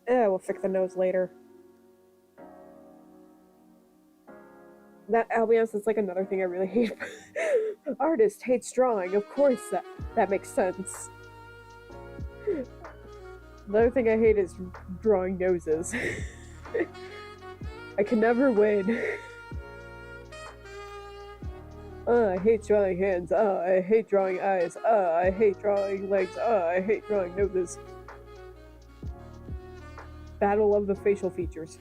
We'll fix the nose later. That, I'll be honest, it's like another thing I really hate. Artist hates drawing. Of course, that makes sense. Another thing I hate is drawing noses. I can never win. I hate drawing hands. I hate drawing eyes. I hate drawing legs. I hate drawing noses. Battle of the facial features.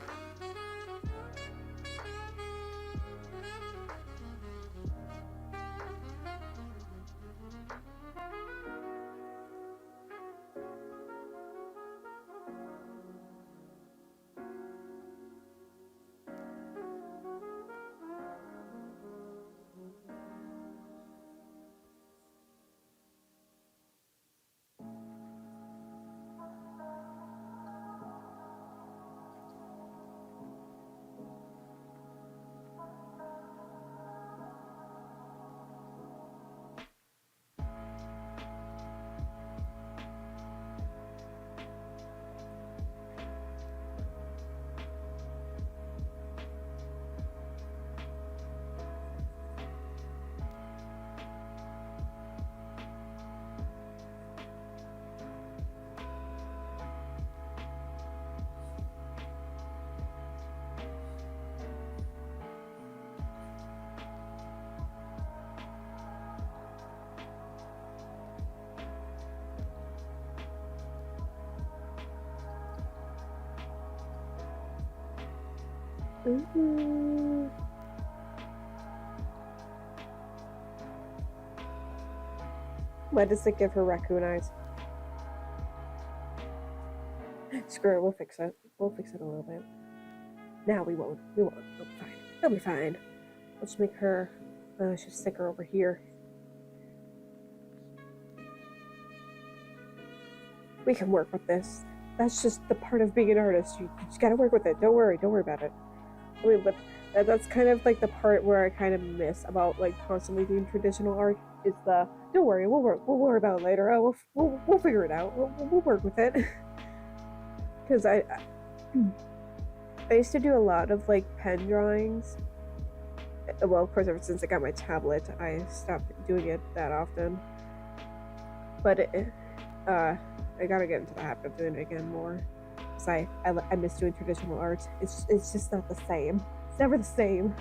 Mm-hmm. Why does it give her raccoon eyes? Screw it, we'll fix it. We'll fix it a little bit. Now we won't. We won't. It'll be fine. It'll be fine. Let's make her. Let's just stick her over here. We can work with this. That's just the part of being an artist. You just gotta work with it. Don't worry. Don't worry about it. I mean, but that's kind of like the part where I kind of miss about like constantly doing traditional art. Is the don't worry, we'll worry about it later. Oh, we'll figure it out. We'll work with it. Because I used to do a lot of like pen drawings. Well, of course, ever since I got my tablet, I stopped doing it that often. But I gotta get into the habit of doing it again more. Cause I miss doing traditional art. It's just not the same. It's never the same.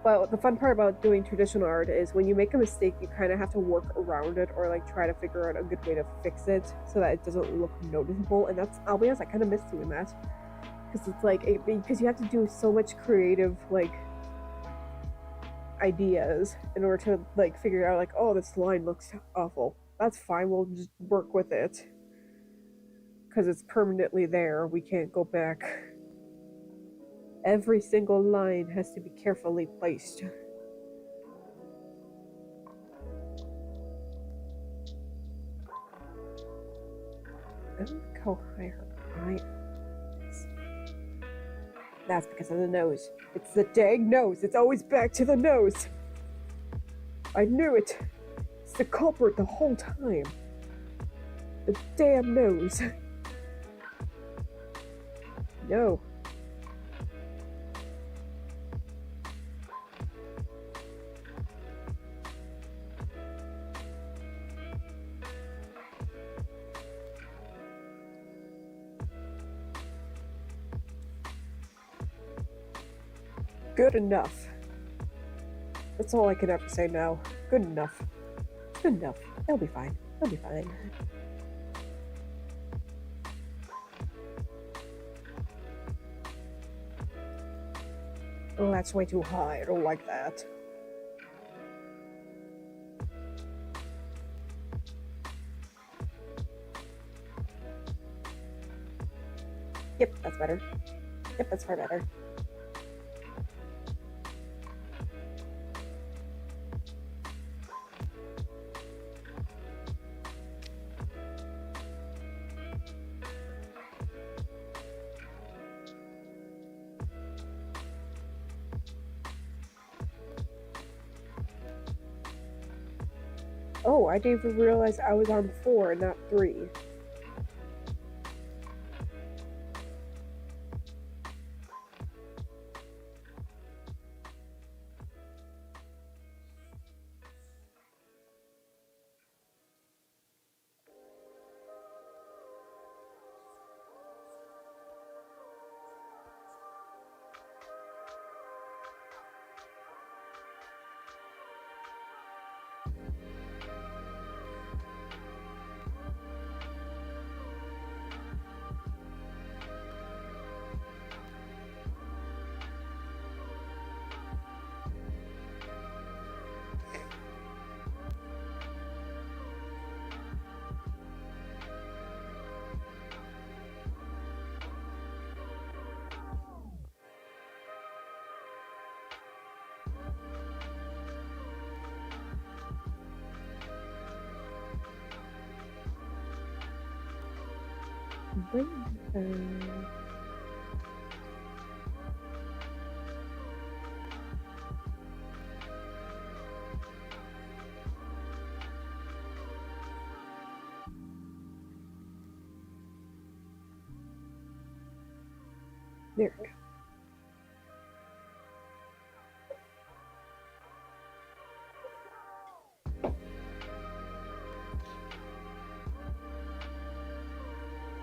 But the fun part about doing traditional art is when you make a mistake, you kind of have to work around it or like try to figure out a good way to fix it so that it doesn't look noticeable. And that's, I'll be honest, I kind of miss doing that because it's like because you have to do so much creative like ideas in order to like figure out like, oh, this line looks awful. That's fine. We'll just work with it because it's permanently there. We can't go back. Every single line has to be carefully placed. I don't like how high her eye is. That's because of the nose. It's the dang nose. It's always back to the nose. I knew it. It's the culprit the whole time. The damn nose. No. Good enough. That's all I can ever say now. Good enough. Good enough. They'll be fine. They'll be fine. Oh, that's way too high. I don't like that. Yep, that's better. Yep, that's far better. Oh, I didn't even realize I was on 4 and not 3. There we go.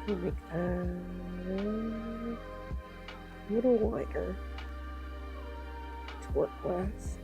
Make a little wider to work with.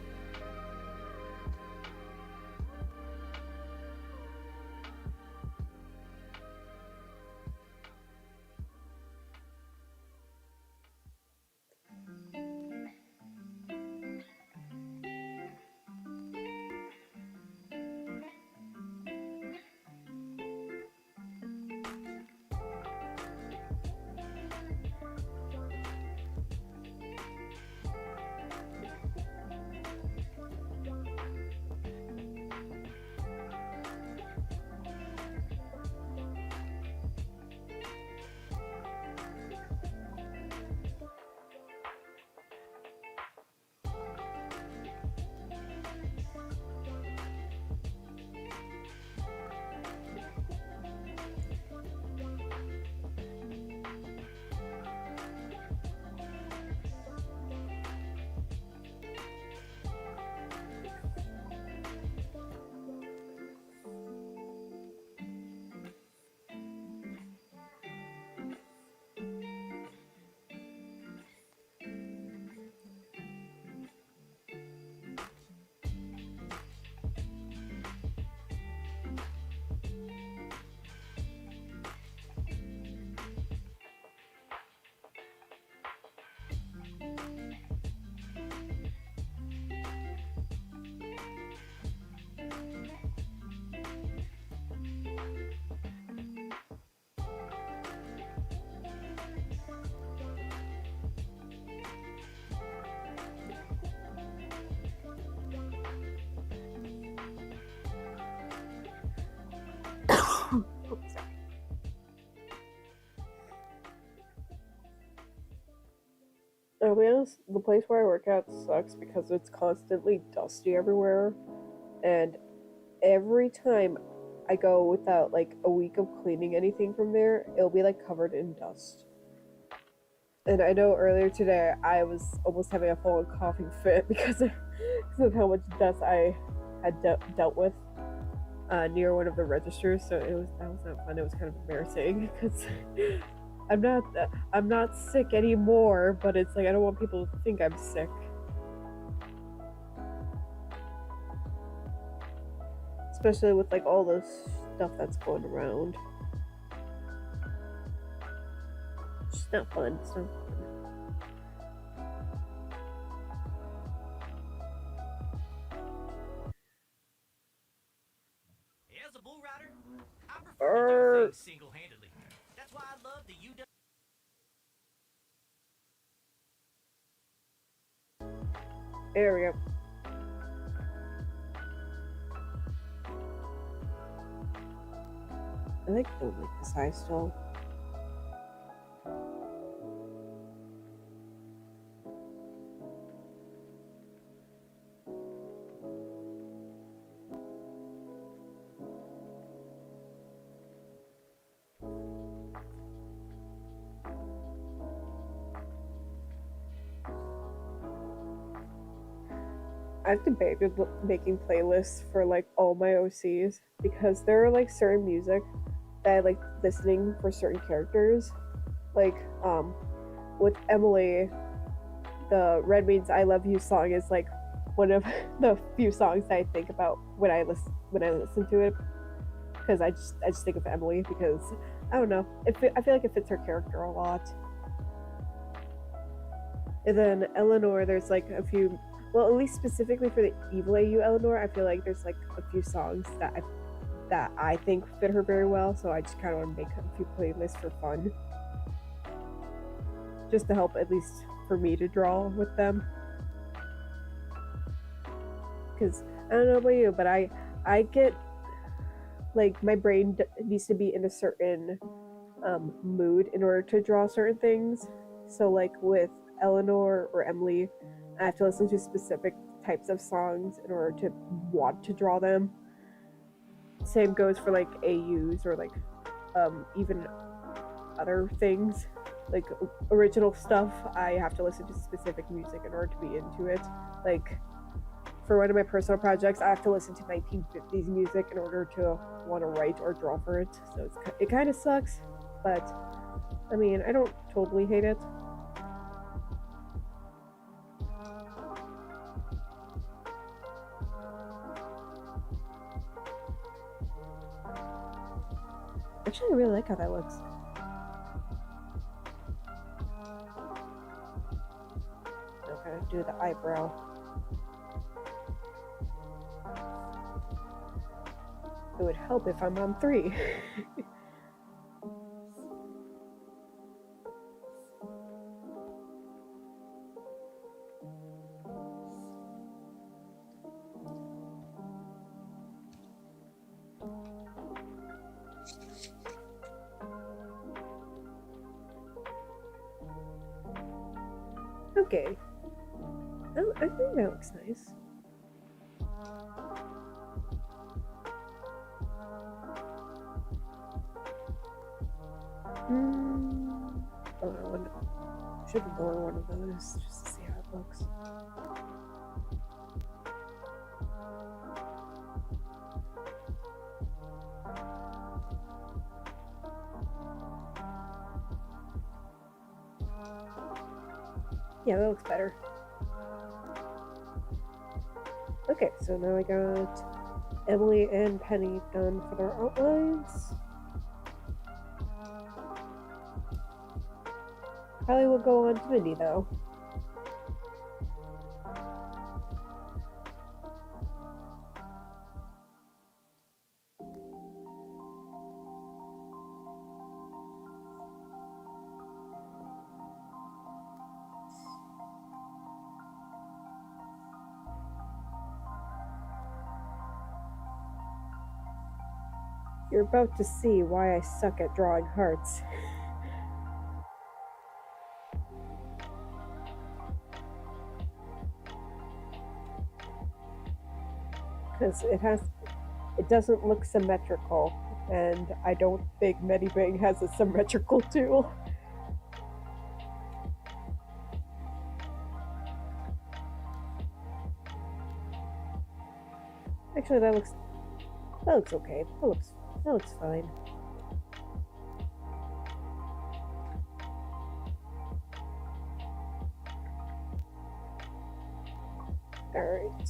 Oops, sorry. I'll be honest, the place where I work at sucks because it's constantly dusty everywhere, and every time I go without like a week of cleaning anything from there, it'll be like covered in dust. And I know earlier today I was almost having a full on coughing fit because of how much dust I had dealt with near one of the registers. So that was not fun. It was kind of embarrassing because I'm not I'm not sick anymore, but it's like I don't want people to think I'm sick. Especially with like all this stuff that's going around. It's just not fun. It's not fun. As a bull rider, I prefer to do Err, things single-handedly. That's why I love the UW. there we go. I like don't like the size still. I've debated making playlists for like all my OCs because there are like certain music that I like listening for certain characters. Like with Emily, the Red Means I Love You song is like one of the few songs that I think about when I listen to it, because I just think of Emily because I don't know, I feel like it fits her character a lot. And then Eleanor, there's like a few, well, at least specifically for the Evil AU Eleanor, I feel like there's like a few songs that I think fit her very well. So I just kind of want to make a few playlists for fun, just to help at least for me to draw with them. Because I don't know about you, but I get like my brain needs to be in a certain mood in order to draw certain things. So like with Eleanor or Emily, I have to listen to specific types of songs in order to want to draw them. Same goes for like AUs or like even other things like original stuff. I have to listen to specific music in order to be into it. Like for one of my personal projects, I have to listen to 1950s music in order to want to write or draw for it. So it kind of sucks, but I mean, I don't totally hate it. Actually, I really like how that looks. I'm gonna do the eyebrow. It would help if I'm on 3. Okay. I think that looks nice. I should borrow one of those just to see how it looks. Yeah, that looks better. Okay, so now I got Emily and Penny done for their outlines. Probably will go on to Mindy though. You're about to see why I suck at drawing hearts. Because it doesn't look symmetrical, and I don't think Medibang has a symmetrical tool. Actually, that looks okay. That looks fine. All right.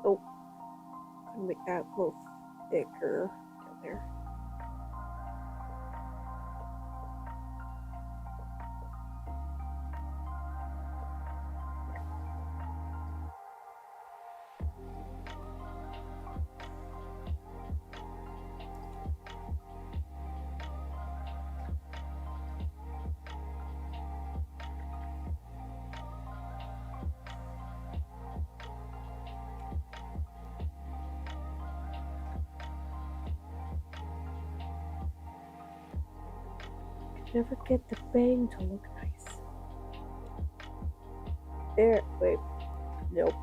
Oh, gonna make that a little thicker down there. Never get the bang to look nice. There, wait, nope.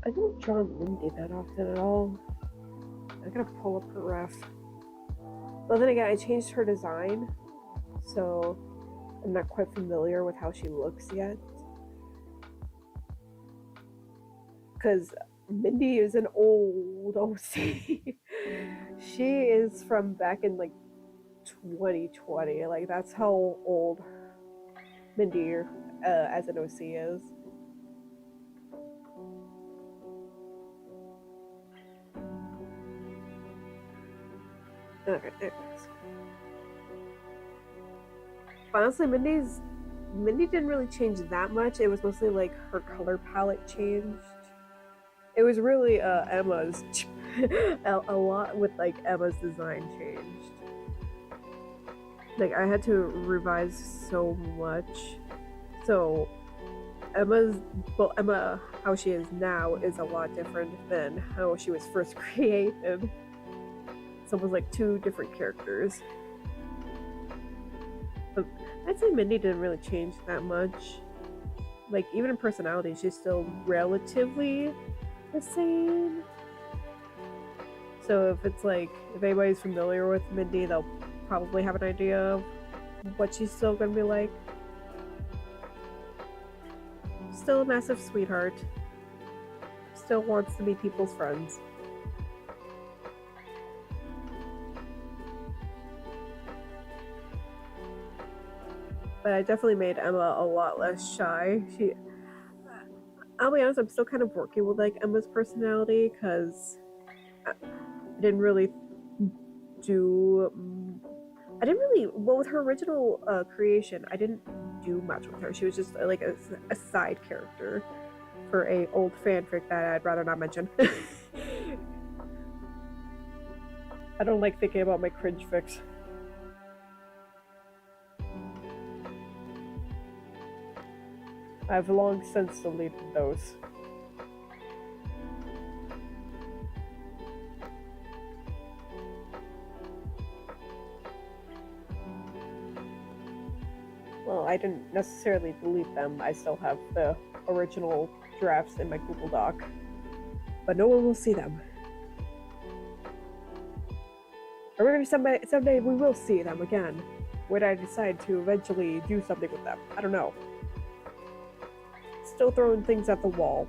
I don't draw Mindy that often at all. I gotta pull up her ref. But then again, I changed her design, so I'm not quite familiar with how she looks yet. Because Mindy is an old OC. She is from back in like 2020. Like, that's how old Mindy as an OC is. Okay, there it is. Honestly, Mindy didn't really change that much. It was mostly like her color palette changed. It was really Emma's a lot with like Emma's design changed. Like, I had to revise so much. So Emma, how she is now is a lot different than how she was first created. It's almost like two different characters. But I'd say Mindy didn't really change that much. Like, even in personality, she's still relatively the same. So if anybody's familiar with Mindy, they'll probably have an idea of what she's still gonna be like. Still a massive sweetheart. Still wants to be people's friends. But I definitely made Emma a lot less shy. I'll be honest, I'm still kind of working with like Emma's personality because I didn't really do. I didn't really. Well, with her original creation, I didn't do much with her. She was just like a side character for a old fanfic that I'd rather not mention. I don't like thinking about my cringe fics. I've long since deleted those. Well, I didn't necessarily delete them. I still have the original drafts in my Google Doc. But no one will see them. Or maybe someday we will see them again when I decide to eventually do something with them. I don't know. Still throwing things at the wall.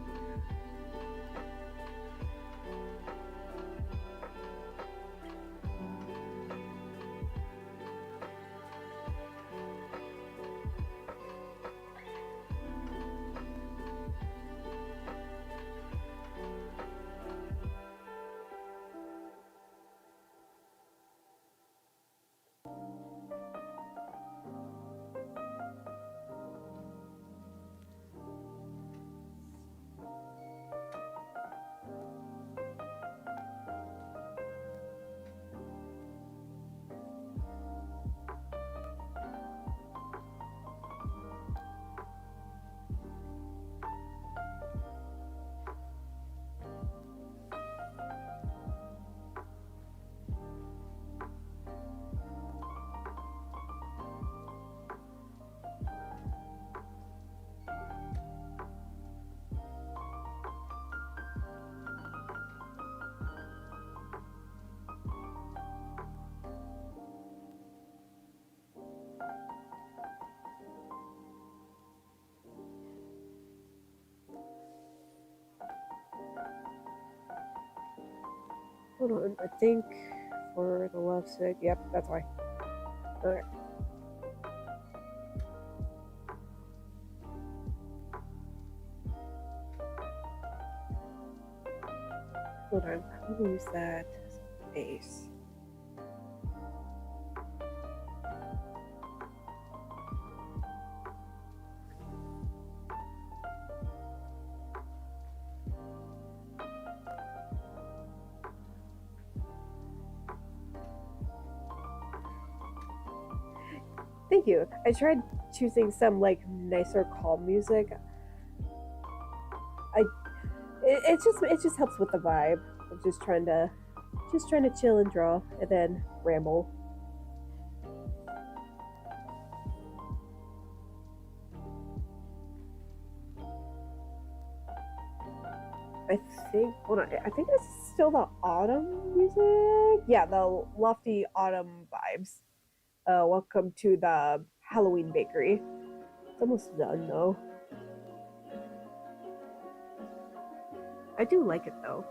Hold on, I think for the left stick, yep, that's why. Okay. Hold on, I'm gonna use that as a base. Thank you. I tried choosing some like nicer calm music. It just helps with the vibe of just trying to chill and draw and then ramble. I think I think this is still the autumn music. Yeah, the lofty autumn vibes. Welcome to the Halloween bakery. It's almost done though. I do like it though.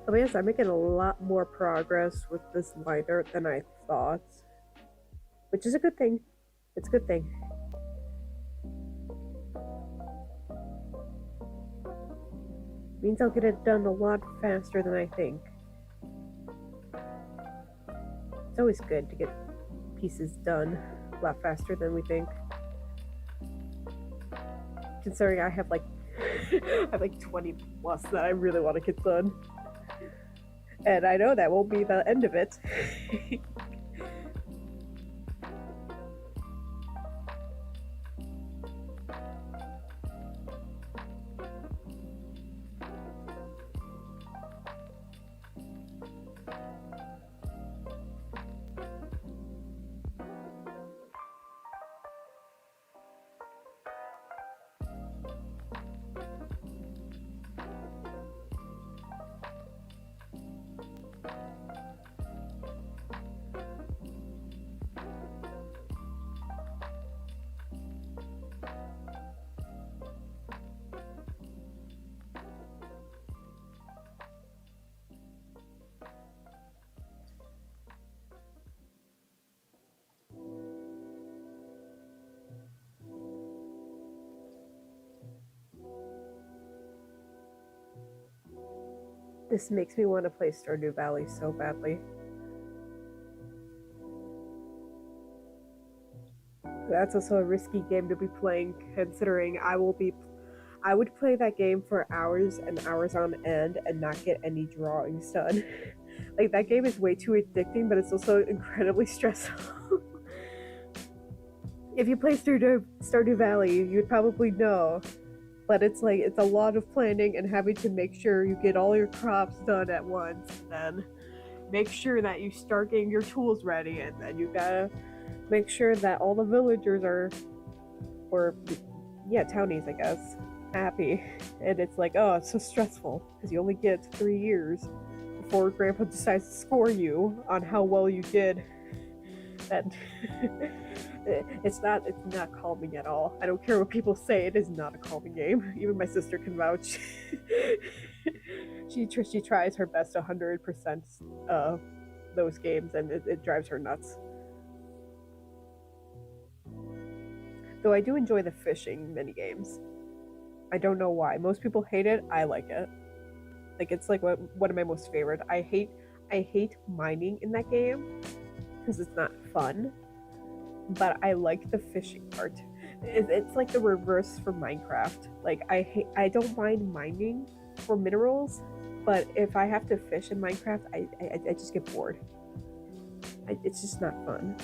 I mean, yes, I'm making a lot more progress with this line art than I thought, which is a good thing. It's a good thing. Means I'll get it done a lot faster than I think. It's always good to get pieces done a lot faster than we think. Considering I have like I have like 20 plus that I really want to get done. And I know that won't be the end of it. This makes me want to play Stardew Valley so badly. That's also a risky game to be playing, considering I would play that game for hours and hours on end and not get any drawings done. Like, that game is way too addicting, but it's also incredibly stressful. If you play Stardew Valley, you'd probably know. But it's like, it's a lot of planning and having to make sure you get all your crops done at once, and then make sure that you start getting your tools ready, and then you gotta make sure that all the villagers are, or yeah, townies, I guess, happy. And it's like, oh, it's so stressful because you only get 3 years before Grandpa decides to score you on how well you did. And it's not calming at all. I don't care what people say, it is not a calming game. Even my sister can vouch. she tries her best 100% those games, and it drives her nuts. Though I do enjoy the fishing mini games. I don't know why. Most people hate it. I like it. Like, it's like one of my most favorite. I hate mining in that game because it's not fun, but I like the fishing part. It's like the reverse for Minecraft. Like I don't mind mining for minerals, but if I have to fish in Minecraft, I just get bored. It's just not fun.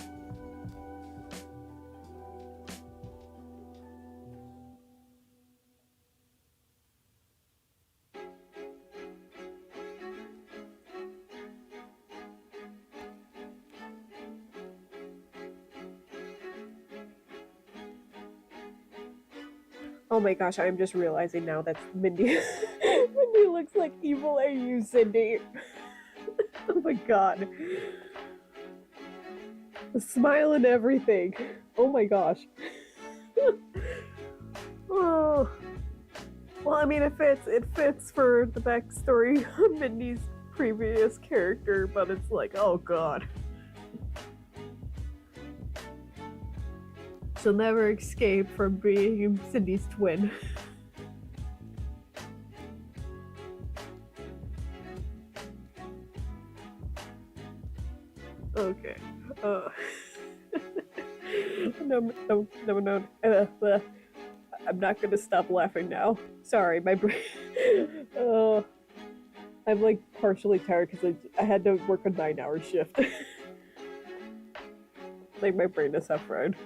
Oh my gosh, I'm just realizing now that Mindy Mindy looks like evil AU Cindy. Oh my god. The smile and everything. Oh my gosh. Oh. Well, I mean, it fits for the backstory of Mindy's previous character, but it's like, oh god. She'll never escape from being Cindy's twin. Okay. No. I'm not gonna stop laughing now. Sorry, my brain. I'm like partially tired because I had to work a 9-hour shift. Like my brain is not fried.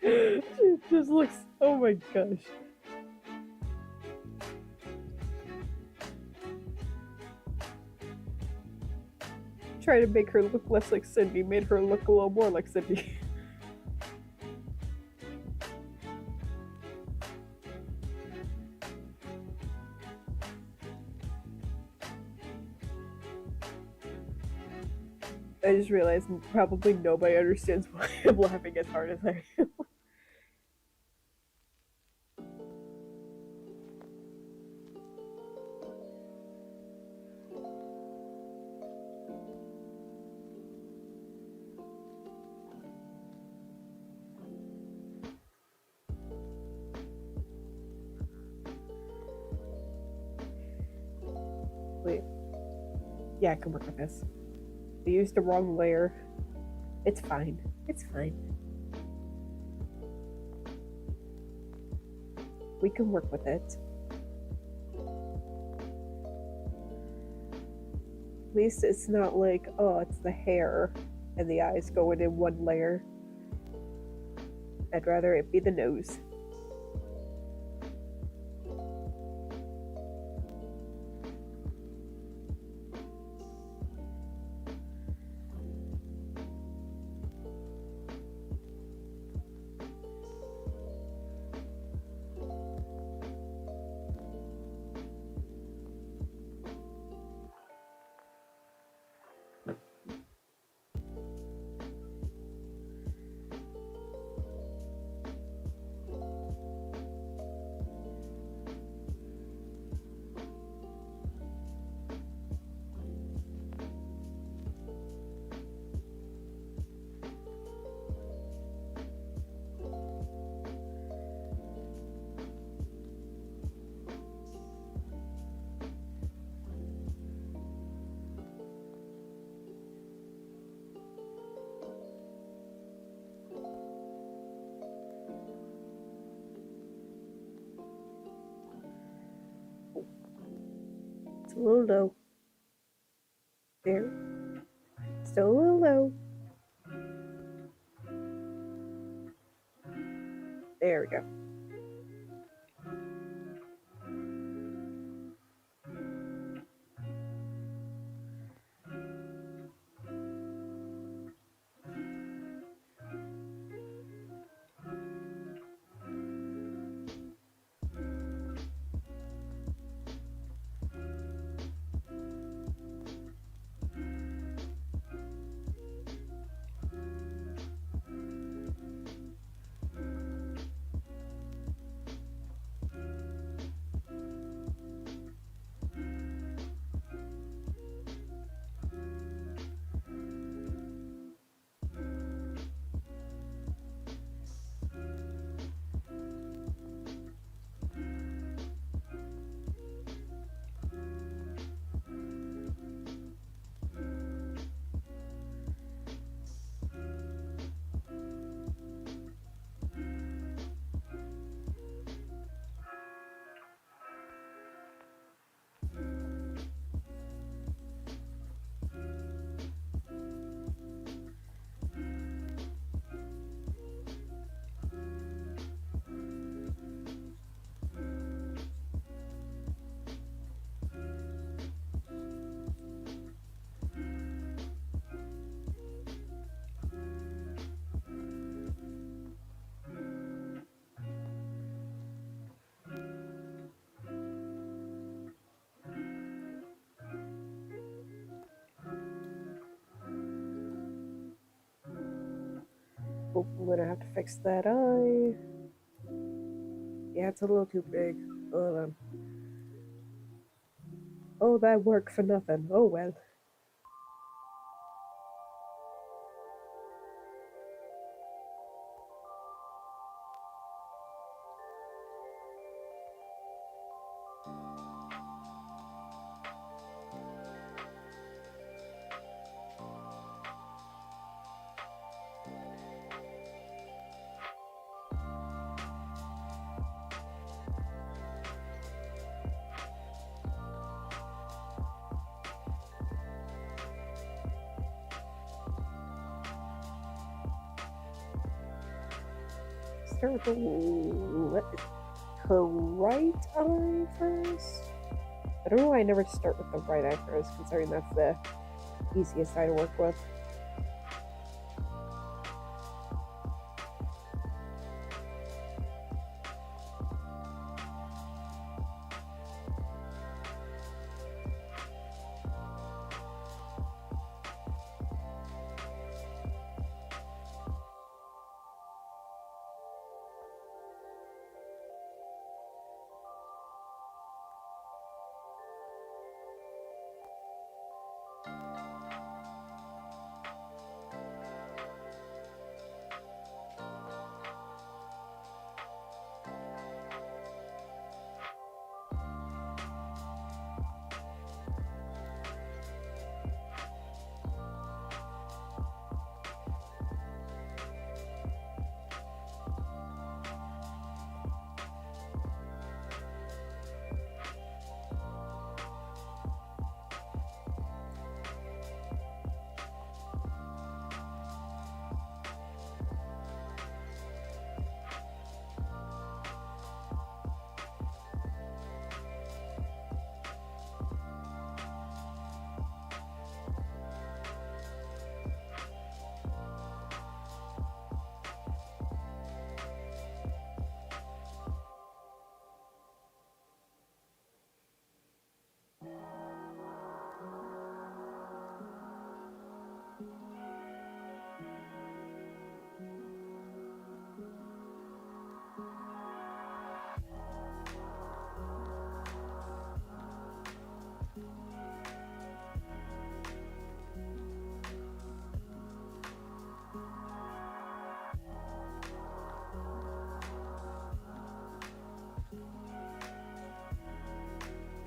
She just looks. Oh my gosh. Try to make her look less like Cindy, made her look a little more like Cindy. I just realized probably nobody understands why I'm laughing as hard as I am. Wait. Yeah, I can work with this. We used the wrong layer. It's fine. It's fine. We can work with it. At least it's not like, oh, it's the hair and the eyes going in one layer. I'd rather it be the nose. It's a little low. There. Still a little low. There we go. Oh, I'm gonna have to fix that eye. Yeah, it's a little too big. Hold on. Oh, that worked for nothing. Oh well. Start with the right eye first. I don't know why I never start with the right eye first, considering that's the easiest eye to work with.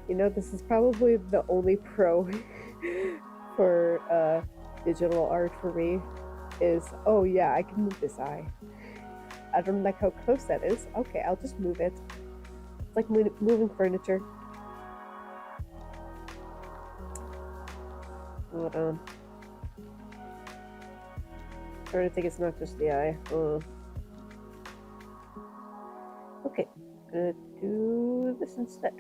You know, this is probably the only pro for digital art for me is, oh yeah, I can move this eye. I don't like how close that is. Okay, I'll just move it. It's like moving furniture. Hold on. I'm trying to think it's not just the eye. Okay, I'm gonna do this instead.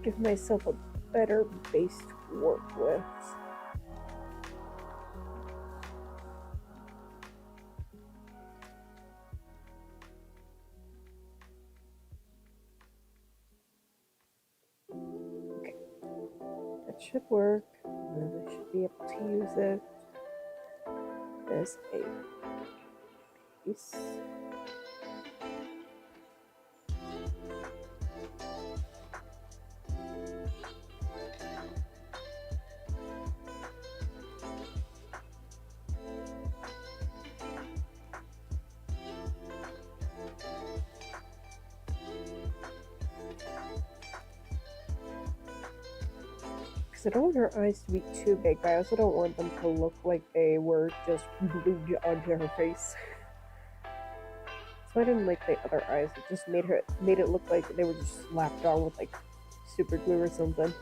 Give myself a better base to work with. Okay, that should work. And then I should be able to use it as a piece. Because I don't want her eyes to be too big, but I also don't want them to look like they were just glued onto her face. So I didn't like the other eyes. It just made it look like they were just slapped on with like super glue or something.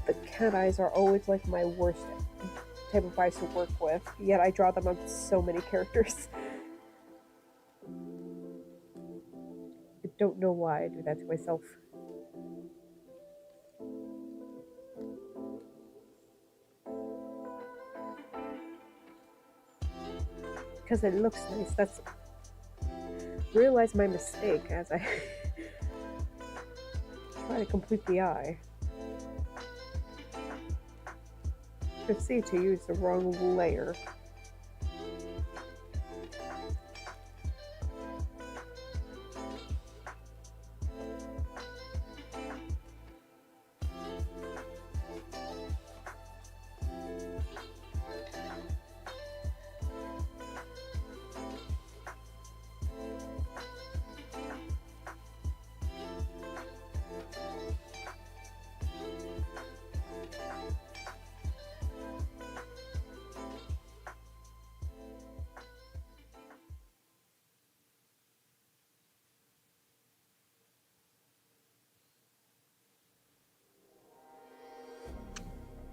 The cat eyes are always like my worst type of eyes to work with, yet I draw them on so many characters. I don't know why I do that to myself. Because it looks nice. That's realize my mistake as I try to complete the eye. Proceed to use the wrong layer.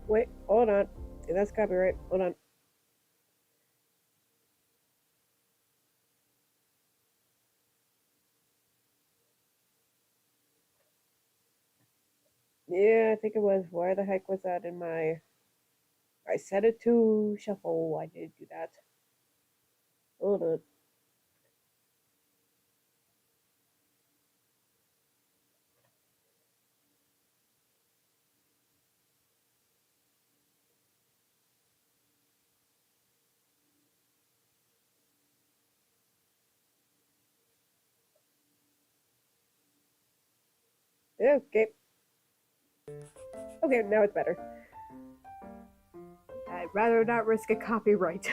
Wait, hold on. That's copyright. Hold on. Yeah, I think it was. Why the heck was that in my... I set it to shuffle. I did do that. Hold on. Okay. Okay, now it's better. I'd rather not risk a copyright.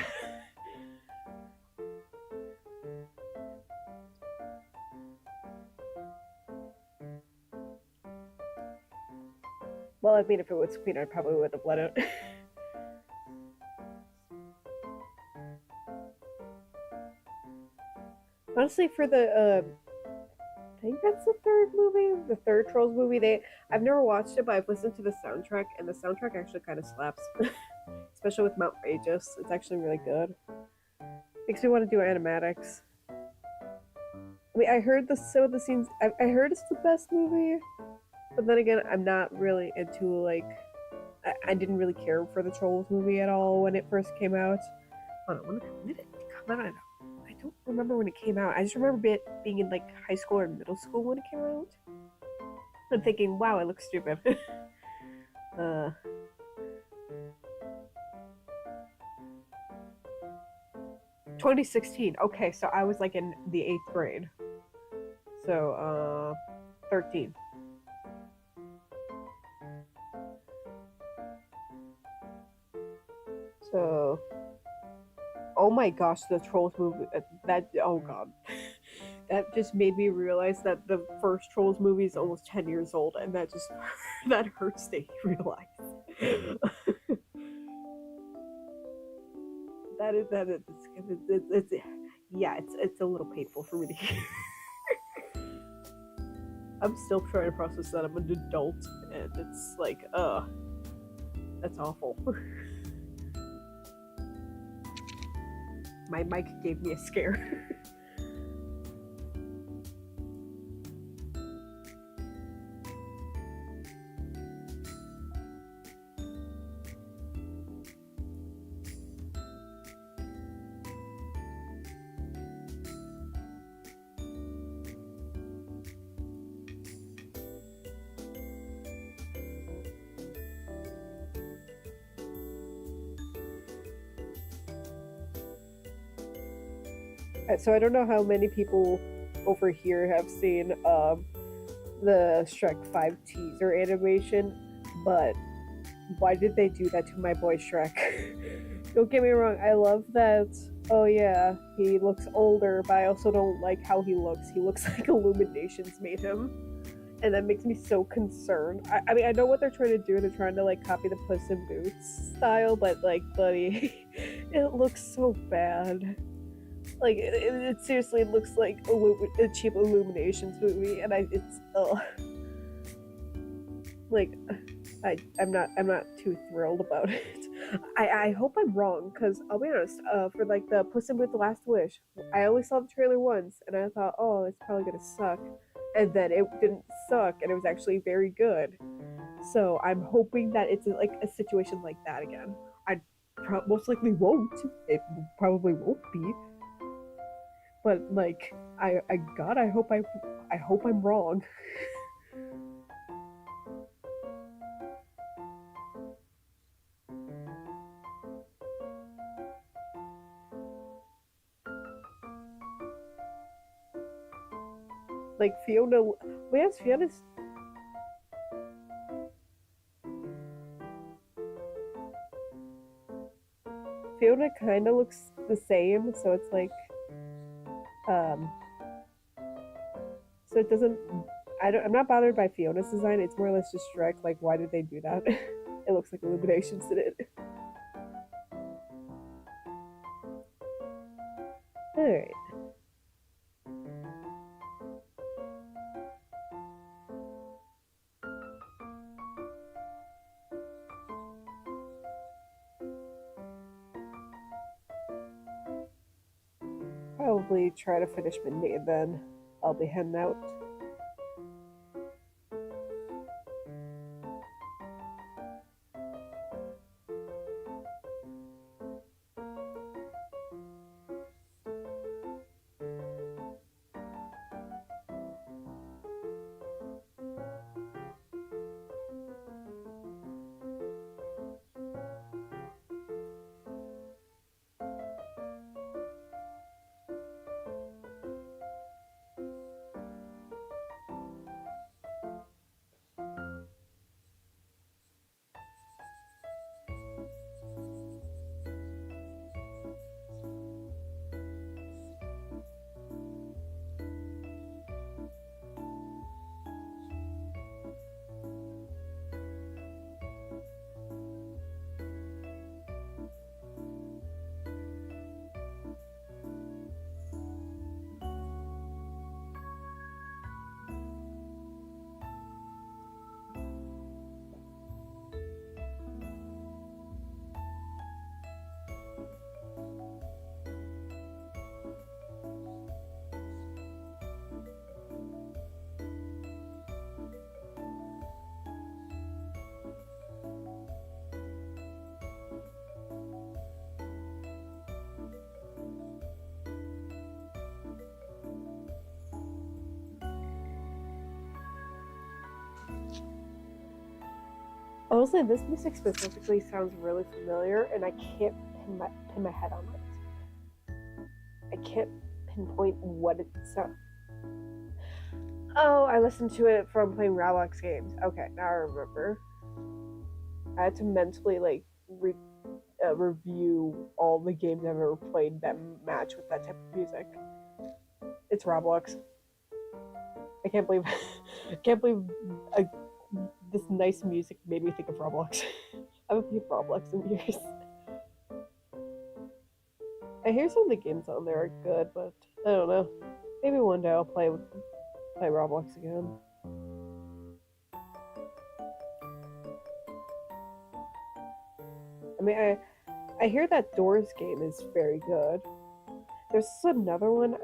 Well, I mean, if it was Queen, I probably would have let it. Honestly, for the, I think that's the third movie, the third Trolls movie. I've never watched it, but I've listened to the soundtrack, and the soundtrack actually kind of slaps. Especially with Mount Rageous. It's actually really good. Makes me want to do animatics. I mean, I heard the scenes, I heard it's the best movie, but then again, I'm not really into, like, I didn't really care for the Trolls movie at all when it first came out. Hold on, when did it come out? I don't remember when it came out. I just remember it being in, like, high school or middle school when it came out. I'm thinking, wow, it looks stupid. 2016. Okay, so I was like in the 8th grade. So, 13. So, oh my gosh, the Trolls movie, oh god. That just made me realize that the first Trolls movie is almost 10 years old, and that just, that hurts to realize. It's yeah, it's a little painful for me to hear. I'm still trying to process that I'm an adult, and it's like, that's awful. My mic gave me a scare. So I don't know how many people over here have seen the Shrek 5 teaser animation, but why did they do that to my boy Shrek? Don't get me wrong, I love that. Oh yeah, he looks older, but I also don't like how he looks. He looks like Illuminations made him, and that makes me so concerned. I mean, I know what they're trying to do. They're trying to like copy the Puss in Boots style, but like, buddy, it looks so bad. Like it seriously looks like a cheap Illuminations movie, and it's like I'm not too thrilled about it. I hope I'm wrong because I'll be honest. For like the Puss in Boots: The Last Wish, I only saw the trailer once, and I thought, oh, it's probably gonna suck, and then it didn't suck, and it was actually very good. So I'm hoping that it's like a situation like that again. I most likely won't. It probably won't be, but like I hope I'm wrong. Like Fiona, well, yes, Fiona kind of looks the same, so it's like, um, so it doesn't. I'm not bothered by Fiona's design. It's more or less just Shrek. Like, why did they do that? It looks like Illuminations did it. All right. Probably try to finish midnight, and then I'll be heading out. Honestly, this music specifically sounds really familiar, and I can't pin my head on it. I can't pinpoint what it sounds. Oh, I listened to it from playing Roblox games. Okay, now I remember. I had to mentally like review all the games I've ever played that match with that type of music. It's Roblox. I can't believe, I can't believe this nice music made me think of Roblox. I haven't played Roblox in years. I hear some of the games on there are good, but I don't know. Maybe one day I'll play Roblox again. I mean, I hear that Doors game is very good. There's another one.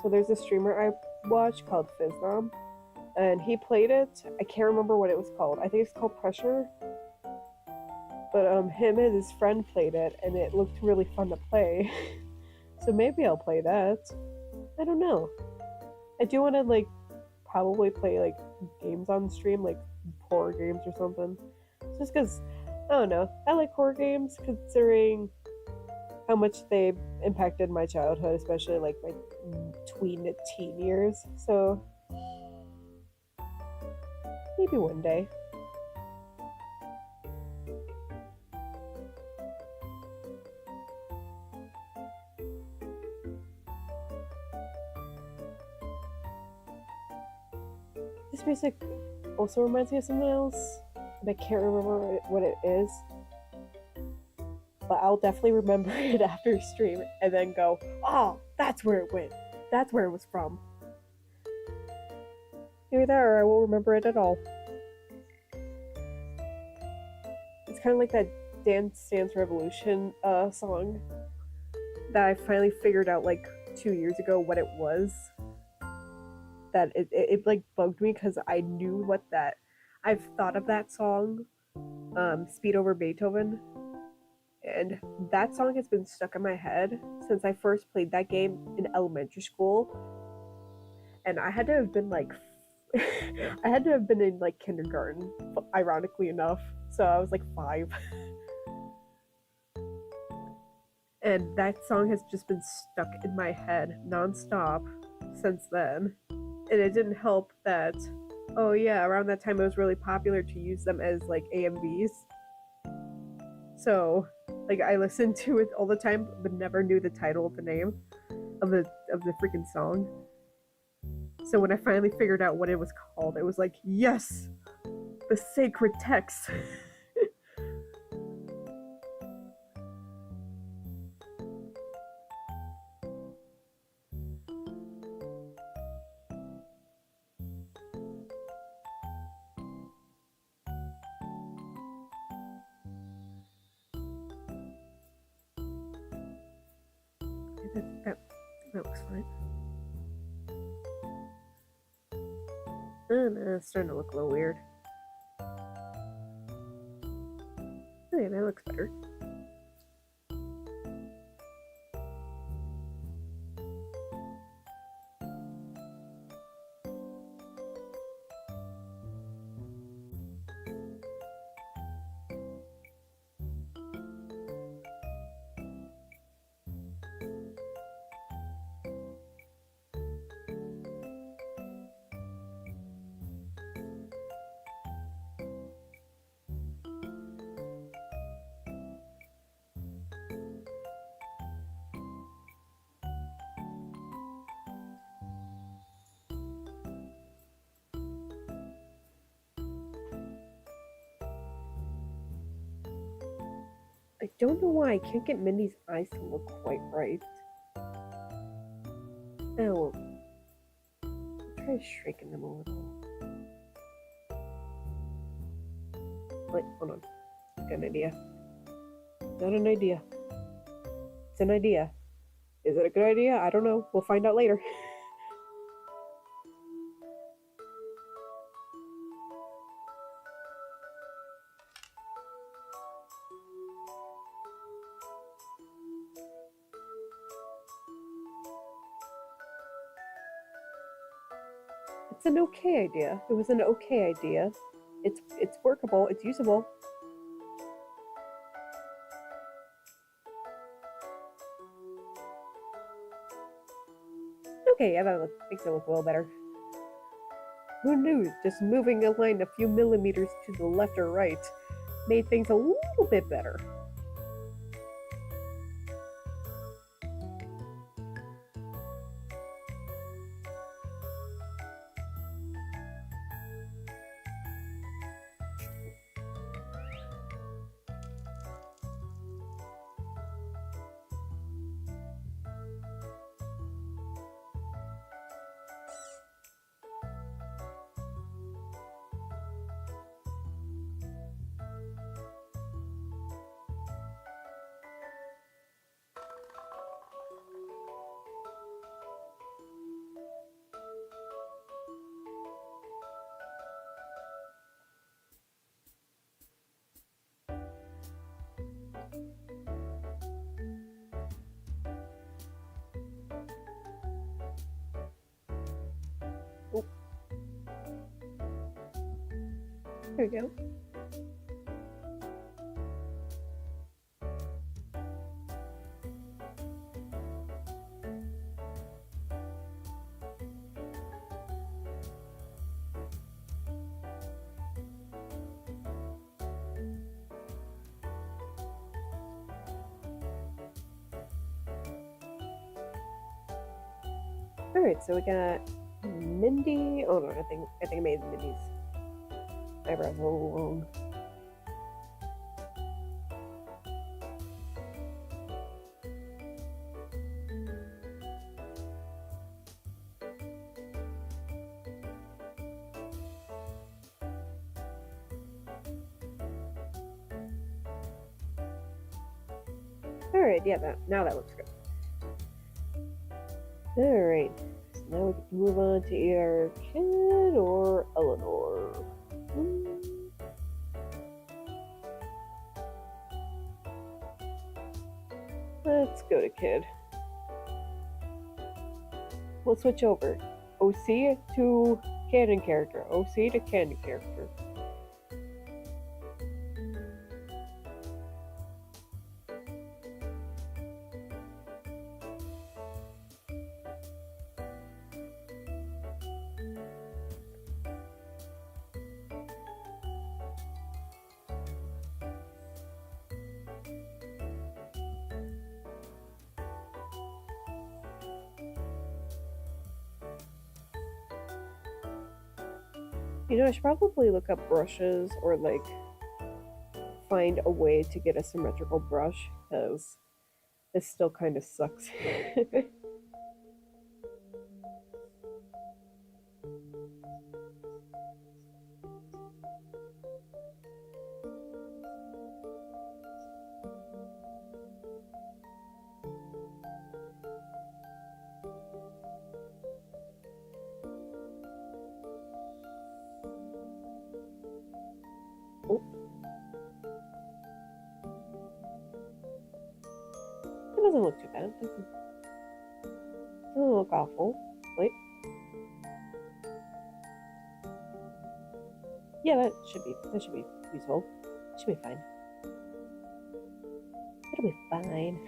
So there's a streamer I watch called Fiznom, and he played it. I can't remember what it was called. I think it's called Pressure. But him and his friend played it, and it looked really fun to play. So maybe I'll play that. I don't know. I do want to like probably play like games on stream, like horror games or something. Just because I don't know. I like horror games considering how much they impacted my childhood, especially like my tween to teen years. So maybe one day. This music also reminds me of something else, and I can't remember what it is. But I'll definitely remember it after stream and then go, oh, That's where it went. That's where it was from. Either that or I won't remember it at all. It's kind of like that Dance Dance Revolution song that I finally figured out like 2 years ago what it was. That it like bugged me because I knew what that. I've thought of that song, Speed Over Beethoven, and that song has been stuck in my head since I first played that game in elementary school. And I had to have been like, I had to have been in like kindergarten, ironically enough. So I was like 5. And that song has just been stuck in my head nonstop since then. And it didn't help that, oh yeah, around that time it was really popular to use them as like AMVs. So, like I listened to it all the time, but never knew the title of the name of the freaking song. So when I finally figured out what it was called, it was like, yes, the sacred text. that, that looks fine. Oh, no, it's starting to look a little weird. Oh, yeah, that looks better. I don't know why I can't get Mindy's eyes to look quite right. Oh, I'll try shrinking them a little. Wait, hold on. Got an idea. Not an idea. It's an idea. Is it a good idea? I don't know. We'll find out later. It's an okay idea. It was an okay idea. It's workable. It's usable. Okay, yeah, that makes it look a little better. Who knew? Just moving a line a few millimeters to the left or right made things a little bit better. Oh, there we go. All right, so we got Mindy. Oh no, I think I made Mindy's eyebrows a little long. Alright, yeah, now that looks good. Alright, so now we can move on to either Kid or Eleanor. Let's go to Kid. We'll switch over. OC to canon character. OC to canon character. You know, I should probably look up brushes or like find a way to get a symmetrical brush because this still kind of sucks. Oh. It doesn't look too bad. It doesn't look awful. Wait. Yeah, that should be useful. Should be fine. It'll be fine.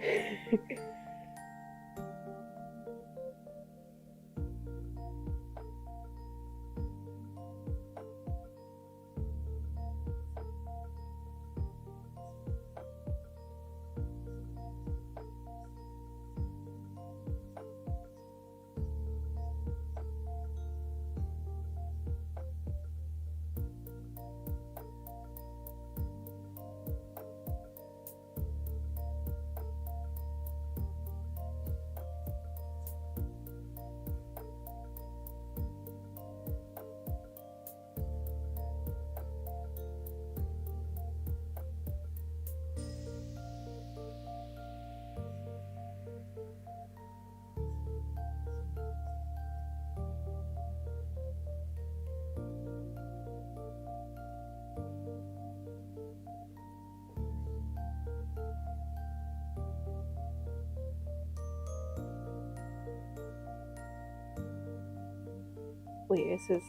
Wait, this is...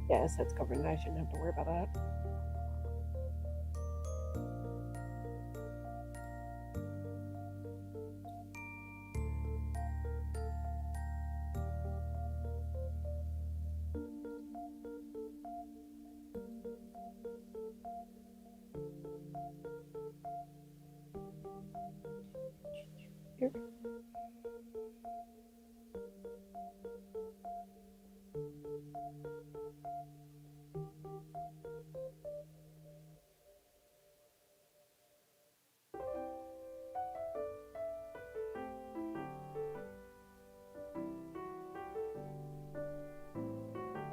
Yeah, this set's covered. I shouldn't have to worry about that. Here.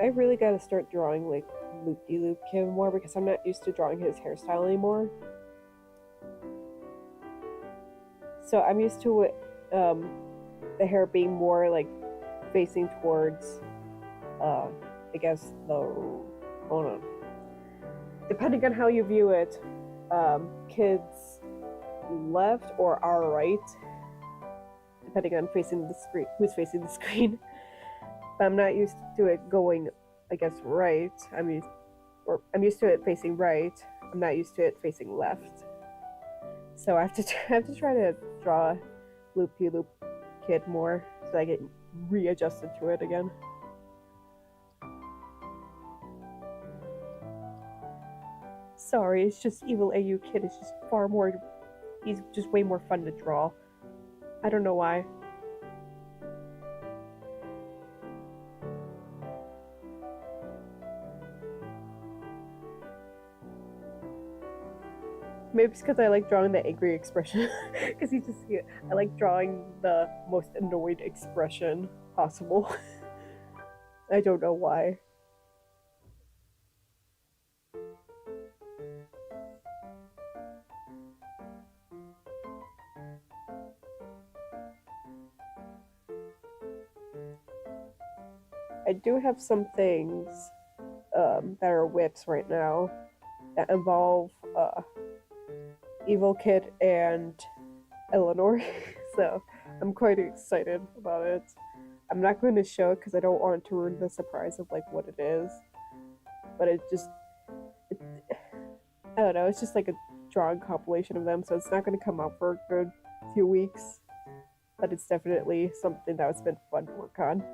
I really gotta start drawing like loop-de-loop Kim more because I'm not used to drawing his hairstyle anymore. So I'm used to it, the hair being more like facing towards, I guess the, hold on. Depending on how you view it, Kid's left or our right, depending on facing the screen, who's facing the screen. But I'm not used to it going, I guess, right. I'm used to it facing right. I'm not used to it facing left. So I have to try to draw loop-de-loop Kid more so I get readjusted to it again. Sorry, it's just Evil AU Kid is just far more, he's just way more fun to draw. I don't know why. Maybe it's because I like drawing the angry expression. Because I like drawing the most annoyed expression possible. I don't know why. I do have some things that are whips right now that involve Evil Kid and Eleanor. So I'm quite excited about it. I'm not going to show it because I don't want it to ruin the surprise of like what it is. But it, I don't know. It's just like a drawing compilation of them, so it's not going to come out for a good few weeks. But it's definitely something that has been fun to work on.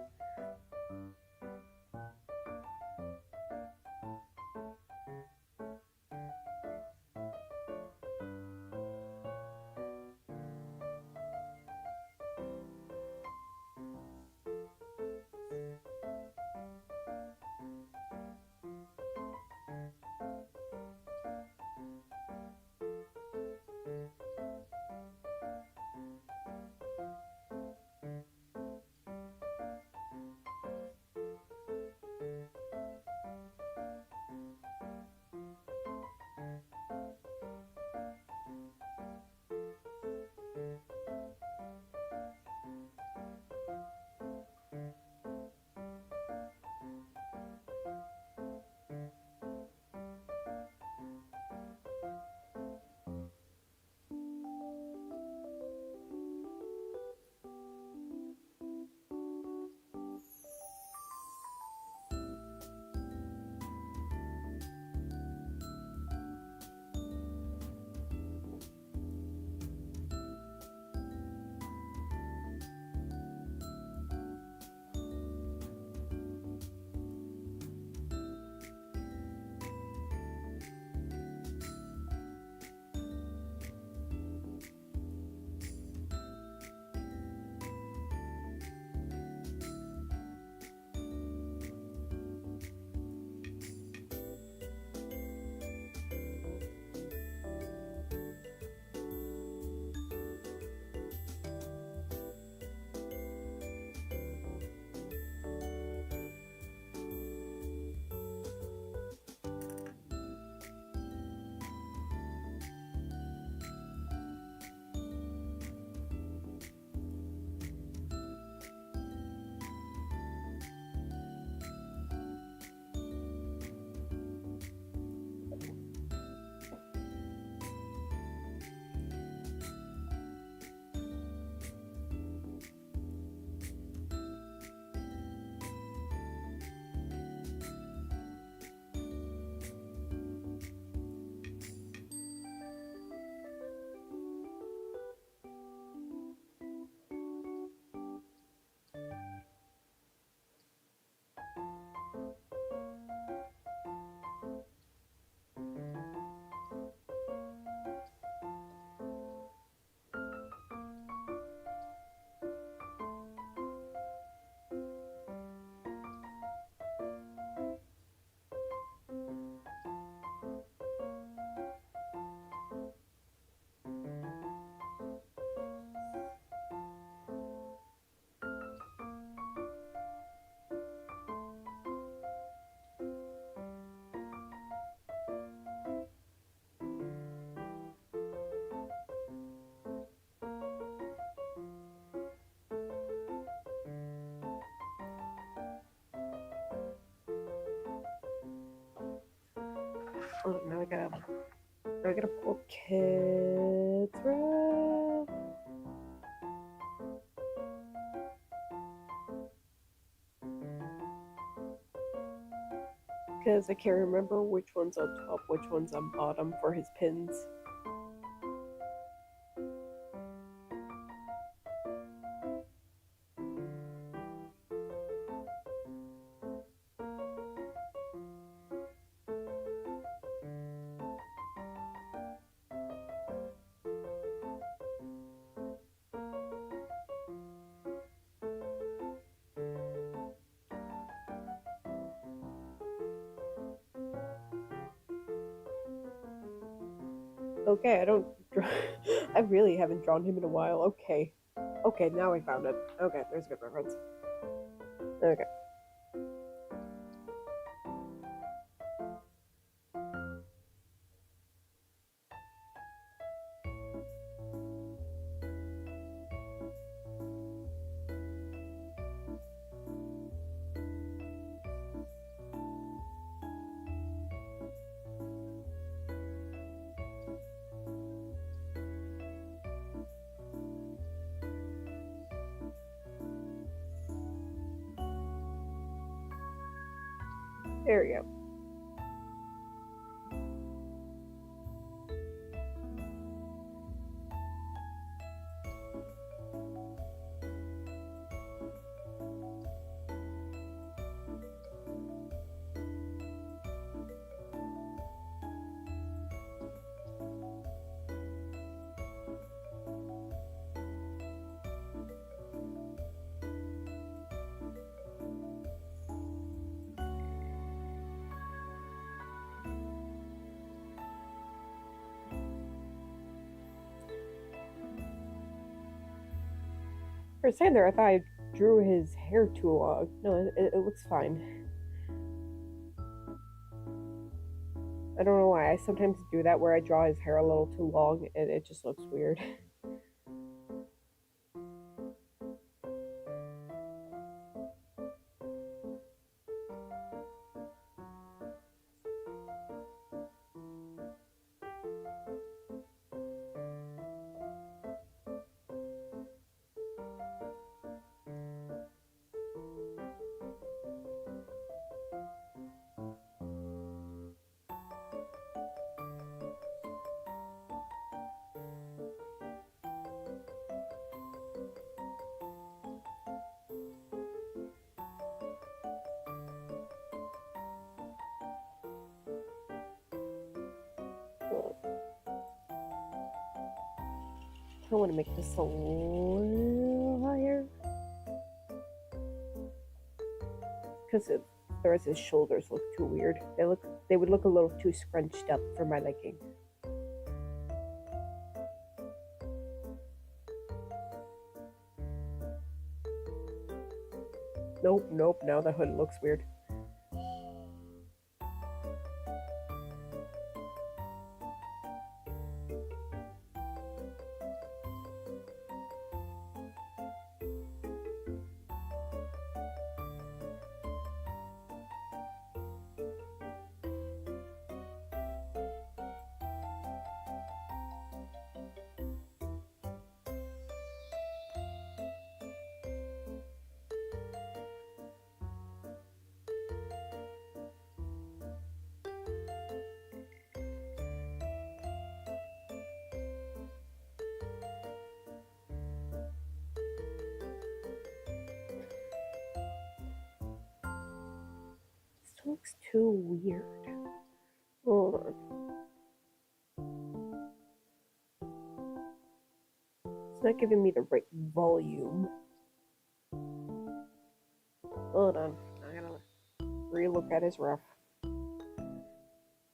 Oh, now I gotta pull kids. Because I can't remember which one's on top, which one's on bottom for his pins. Okay, I don't. I really haven't drawn him in a while. Okay. Okay, now I found it. Okay, there's a good reference. Okay. There we go. For a second there, I thought I drew his hair too long. No, it looks fine. I don't know why. I sometimes do that where I draw his hair a little too long and it just looks weird. I want to make this a little higher because the rest of his shoulders look too weird. They would look a little too scrunched up for my liking. Nope. Now the hood looks weird. This looks too weird. Hold on. It's not giving me the right volume. Hold on. I gotta relook at his ref.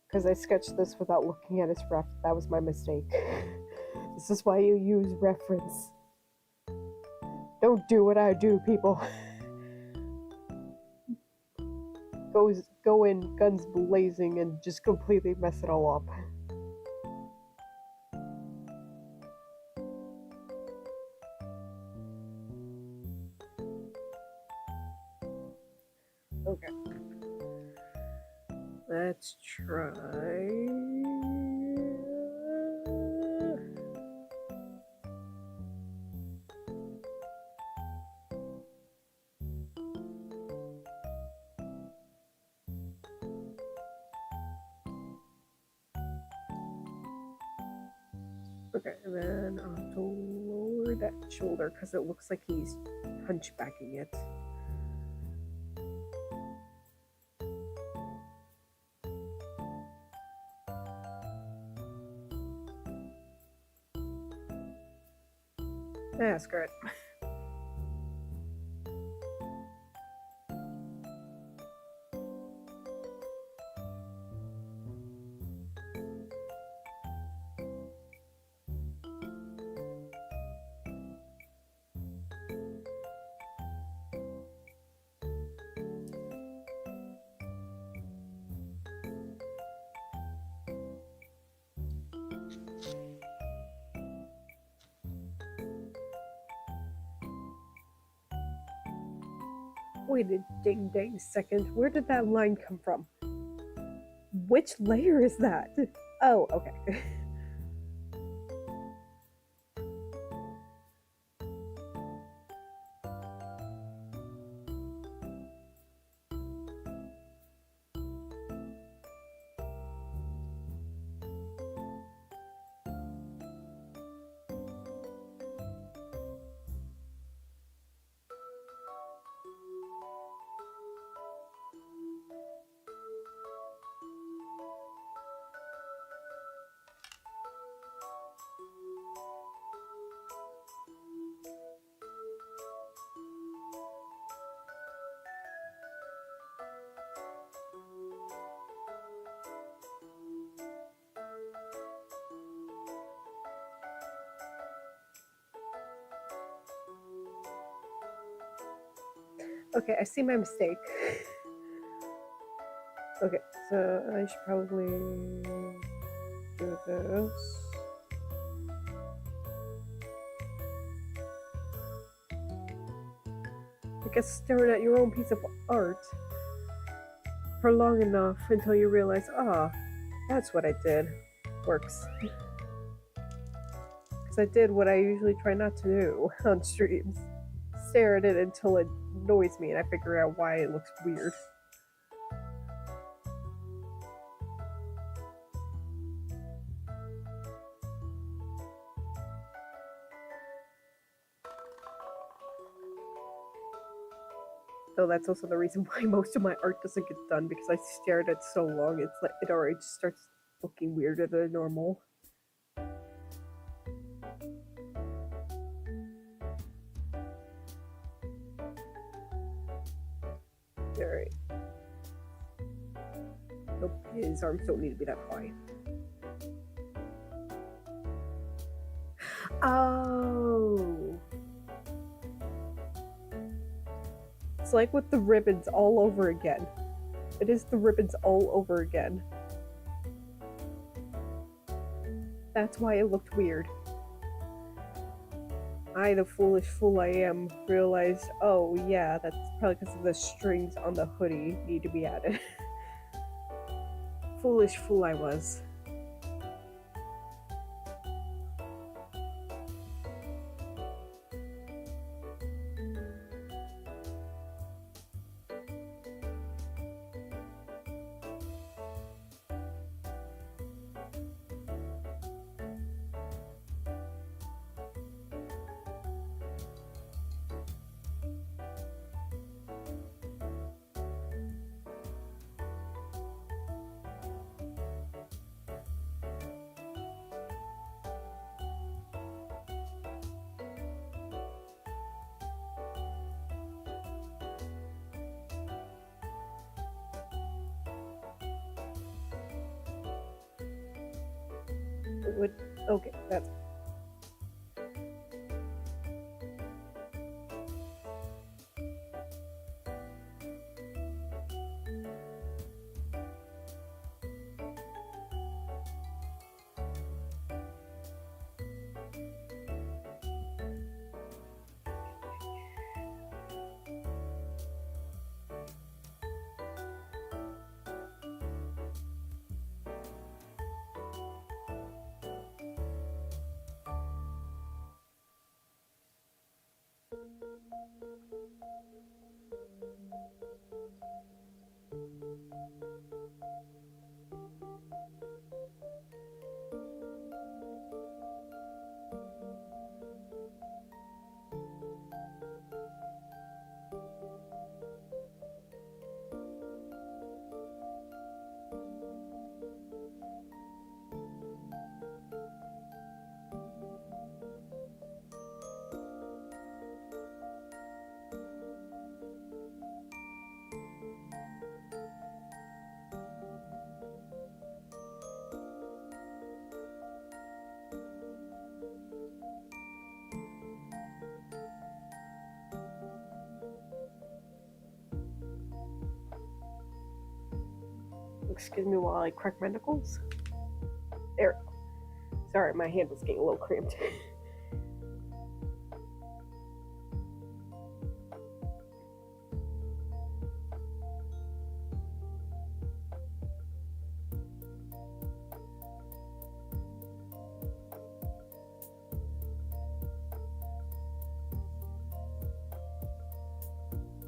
Because I sketched this without looking at his ref. That was my mistake. This is why you use reference. Don't do what I do, people. Go in guns blazing and just completely mess it all up. Okay. Let's try. Okay, and then I'll have to lower that shoulder because it looks like he's hunchbacking it. That's good. Wait a dang second. Where did that line come from? Which layer is that? Oh, okay. Okay, I see my mistake. Okay, so I should probably do this. I guess staring at your own piece of art for long enough until you realize, that's what I did. Works. Because I did what I usually try not to do on streams. Stare at it until it annoys me and I figure out why it looks weird. So that's also the reason why most of my art doesn't get done, because I stare at it so long, it's like it already starts looking weirder than normal. Alright. Nope, his arms don't need to be that high. Oh. It's like with the ribbons all over again. It is the ribbons all over again. That's why it looked weird. I, the foolish fool I am, realized, oh yeah, that's probably because of the strings on the hoodie need to be added. Foolish fool I was. Would okay, that's excuse me while I crack my knuckles. There. Sorry, my hand was getting a little cramped.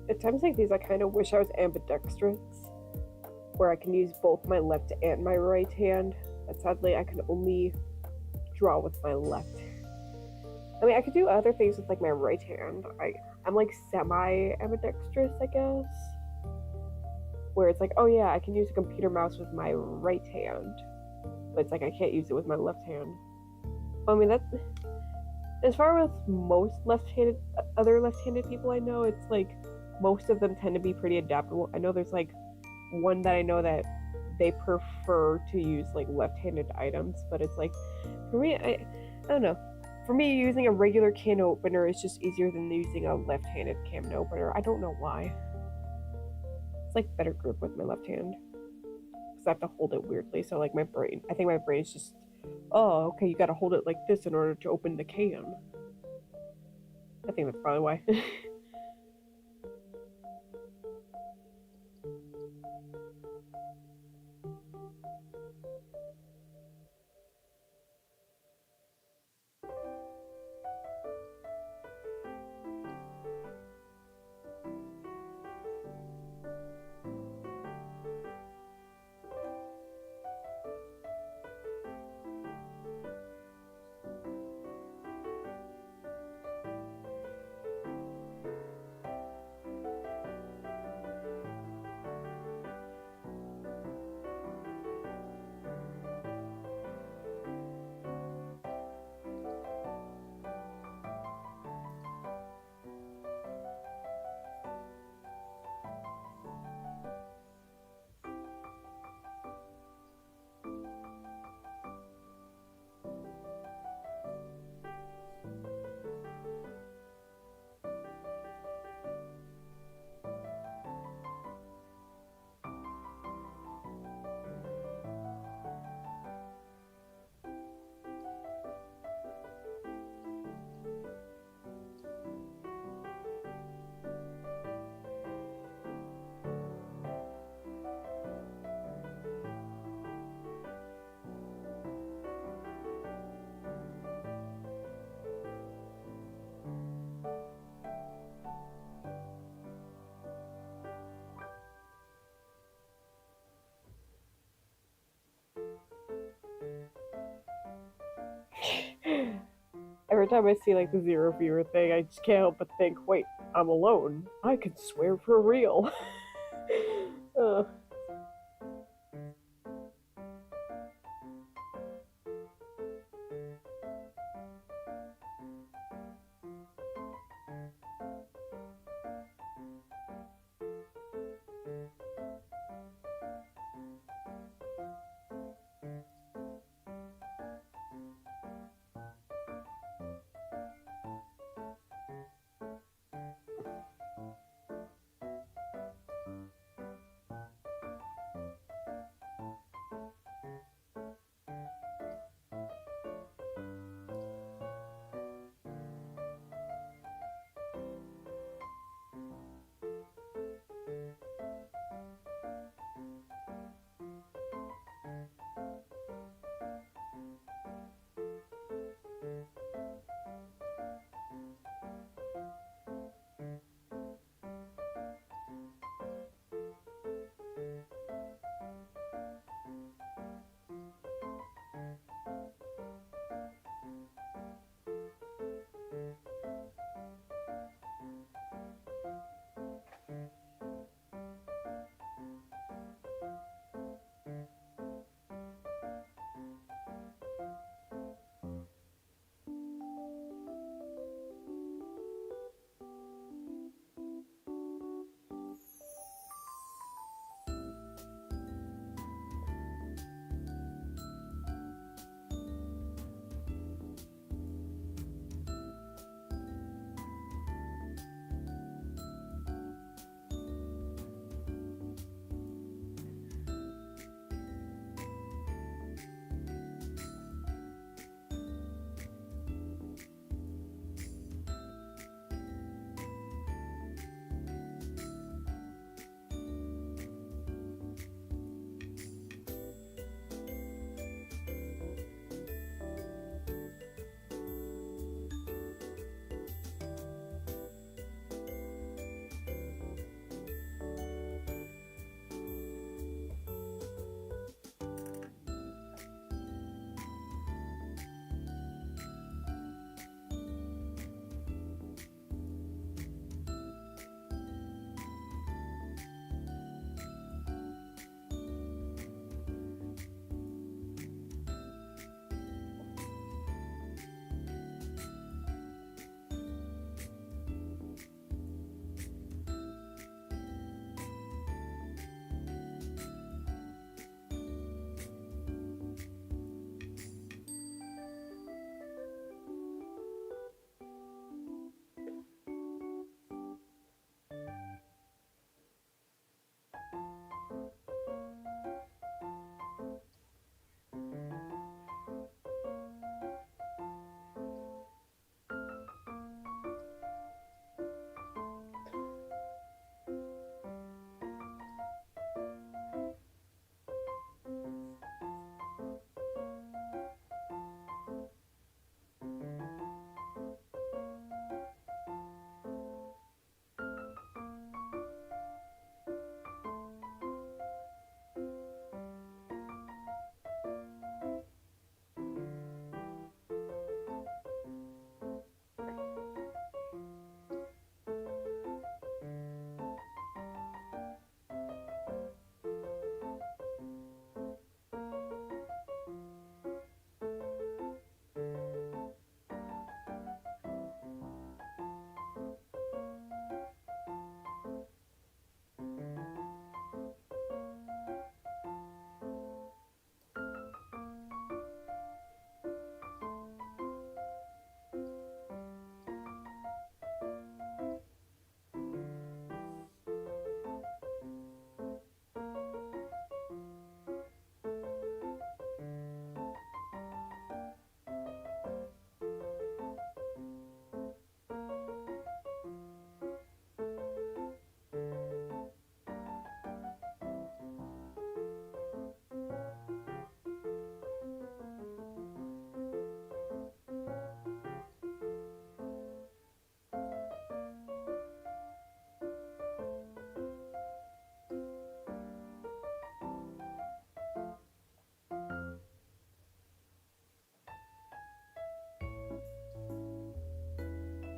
At times like these, I kind of wish I was ambidextrous, where I can use both my left and my right hand, but sadly I can only draw with my left. I mean, I could do other things with like my right hand. I'm like semi-ambidextrous, I guess, where it's like, oh yeah, I can use a computer mouse with my right hand, but it's like I can't use it with my left hand. I mean, that's as far as most other left-handed people I know, it's like most of them tend to be pretty adaptable. I know there's like one that I know that they prefer to use like left-handed items, but it's like for me, I don't know. For me, using a regular can opener is just easier than using a left-handed can opener. I don't know why. It's like better grip with my left hand because I have to hold it weirdly. So like I think my brain is just, oh, okay, you got to hold it like this in order to open the can. I think that's probably why. Every time I see like the zero viewer thing, I just can't help but think, wait, I'm alone. I can swear for real. uh,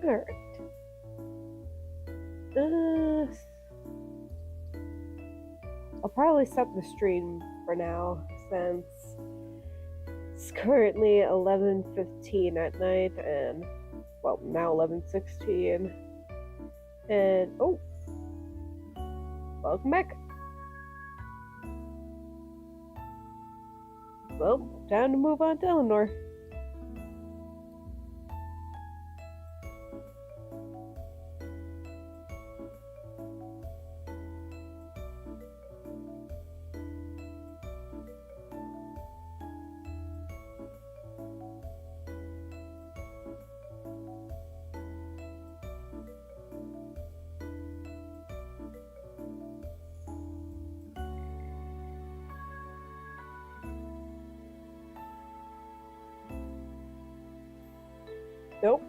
Alright. Uh, I'll probably stop the stream for now since it's currently 11:15 at night and, well, now 11:16. And, oh, welcome back. Well, time to move on to Eleanor.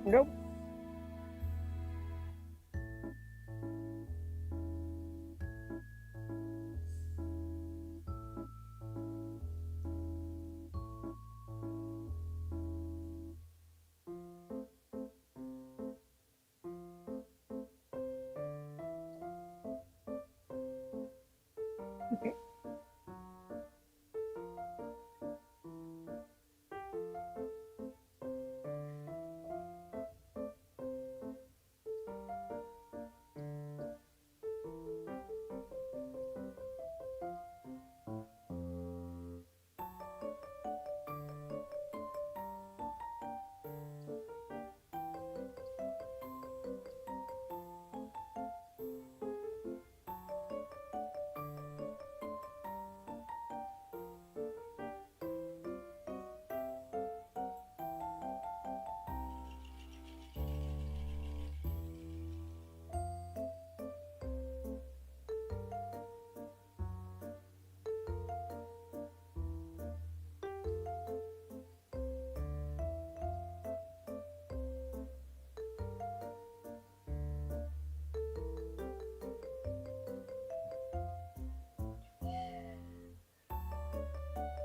Nope. Okay.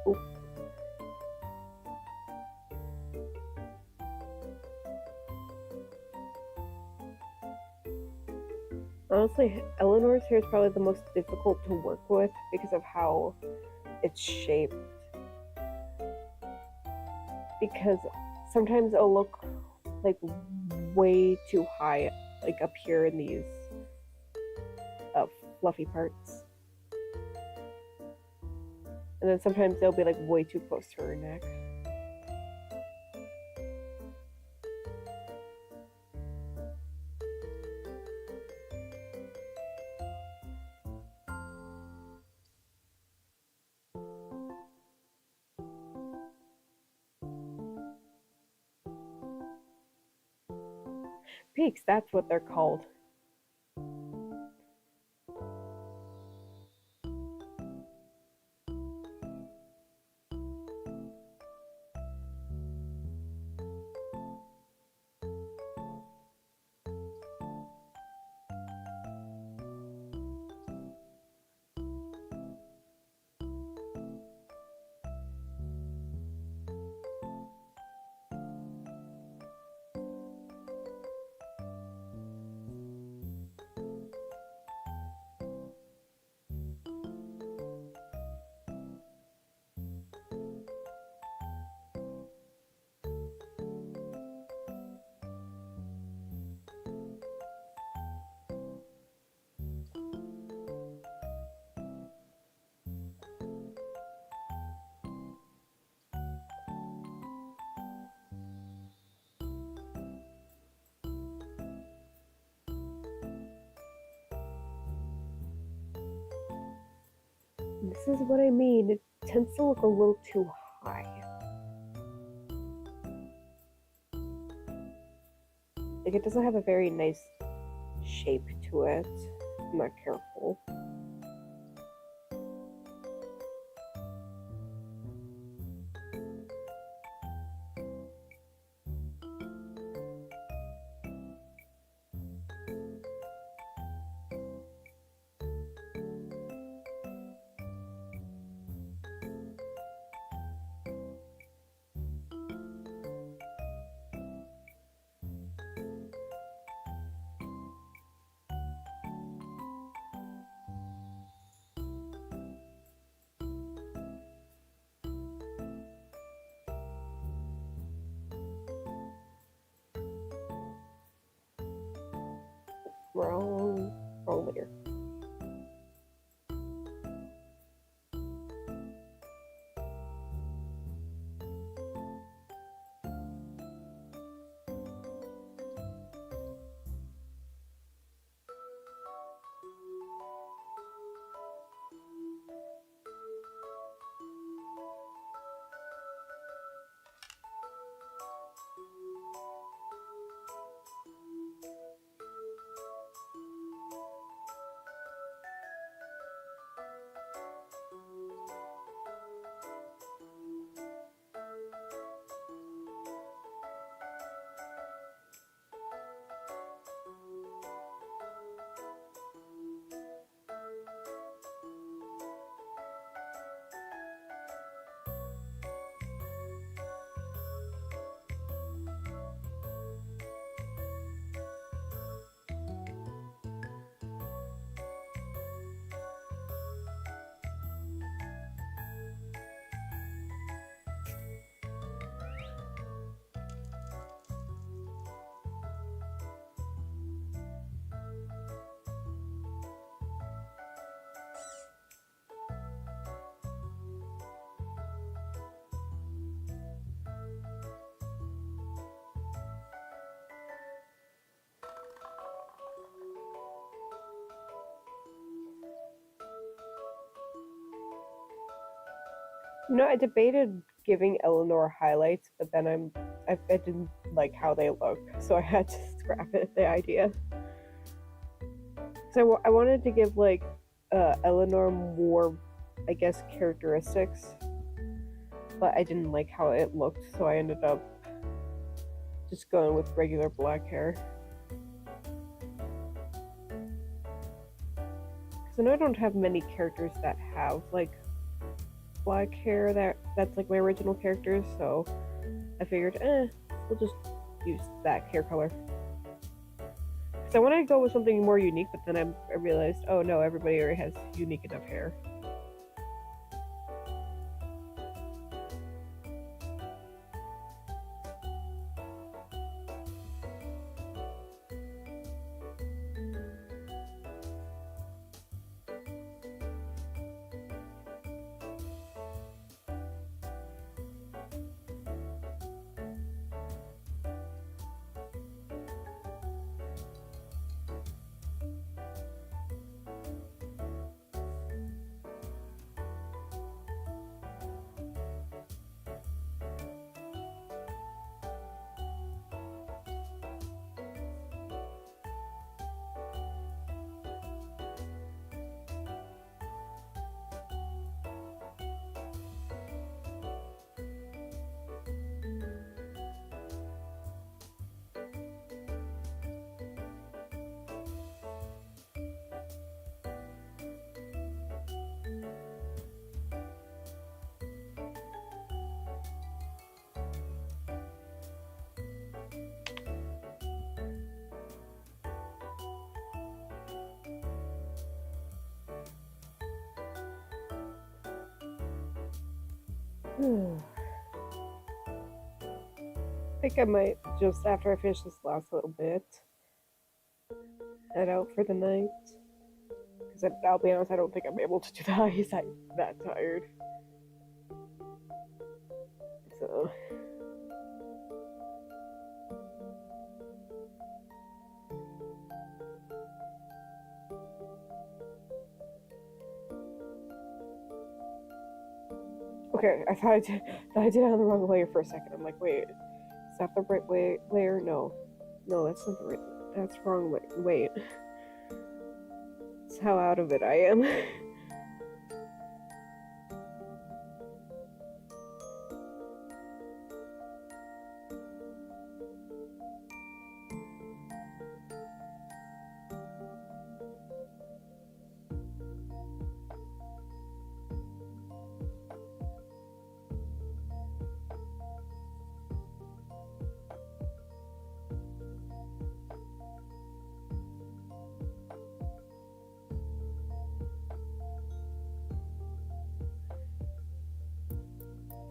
Ooh. Honestly, Eleanor's hair is probably the most difficult to work with because of how it's shaped. Because sometimes it'll look like way too high, like up here in these fluffy parts. And then sometimes they'll be like way too close to her neck. Peaks, that's what they're called. This is what I mean. It tends to look a little too high. Like it doesn't have a very nice shape to it. I'm not careful. wrong layer. You know, I debated giving Eleanor highlights, but then I didn't like how they look, so I had to scrap it, the idea. So I wanted to give like Eleanor more, I guess, characteristics, but I didn't like how it looked, so I ended up just going with regular black hair. Because I know I don't have many characters that have like black hair that's like my original characters, so I figured, we'll just use that hair color. Because I wanted to go with something more unique, but then I realized, oh no, everybody already has unique enough hair. I think I might just, after I finish this last little bit, head out for the night. Because I'll be honest, I don't think I'm able to do that. He's that tired. So. Okay, I thought I did it on the wrong layer for a second. I'm like, wait, is that the right layer? No, that's not the right. That's wrong. Wait. That's how out of it I am.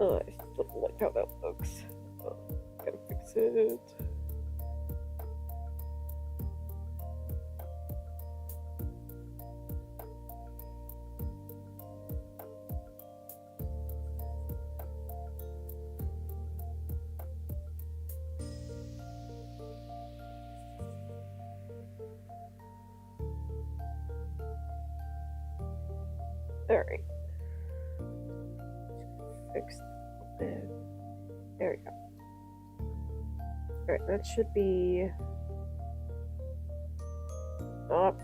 Oh, I still don't like how that looks. Oh, gotta fix it. Alright. Fix that. There we go. Alright, that should be. Oh.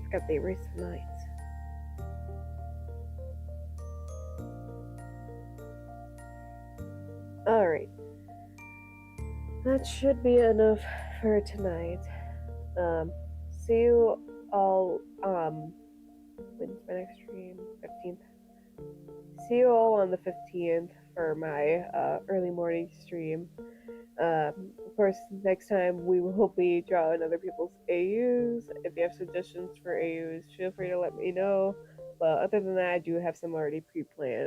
Forgot they erased the lines. Alright. That should be enough for tonight. See you all, when's my next stream? 15th. See you all on the 15th for my early morning stream. Of course, next time we will be drawing other people's AUs. If you have suggestions for AUs, feel free to let me know. But other than that, I do have some already pre-planned.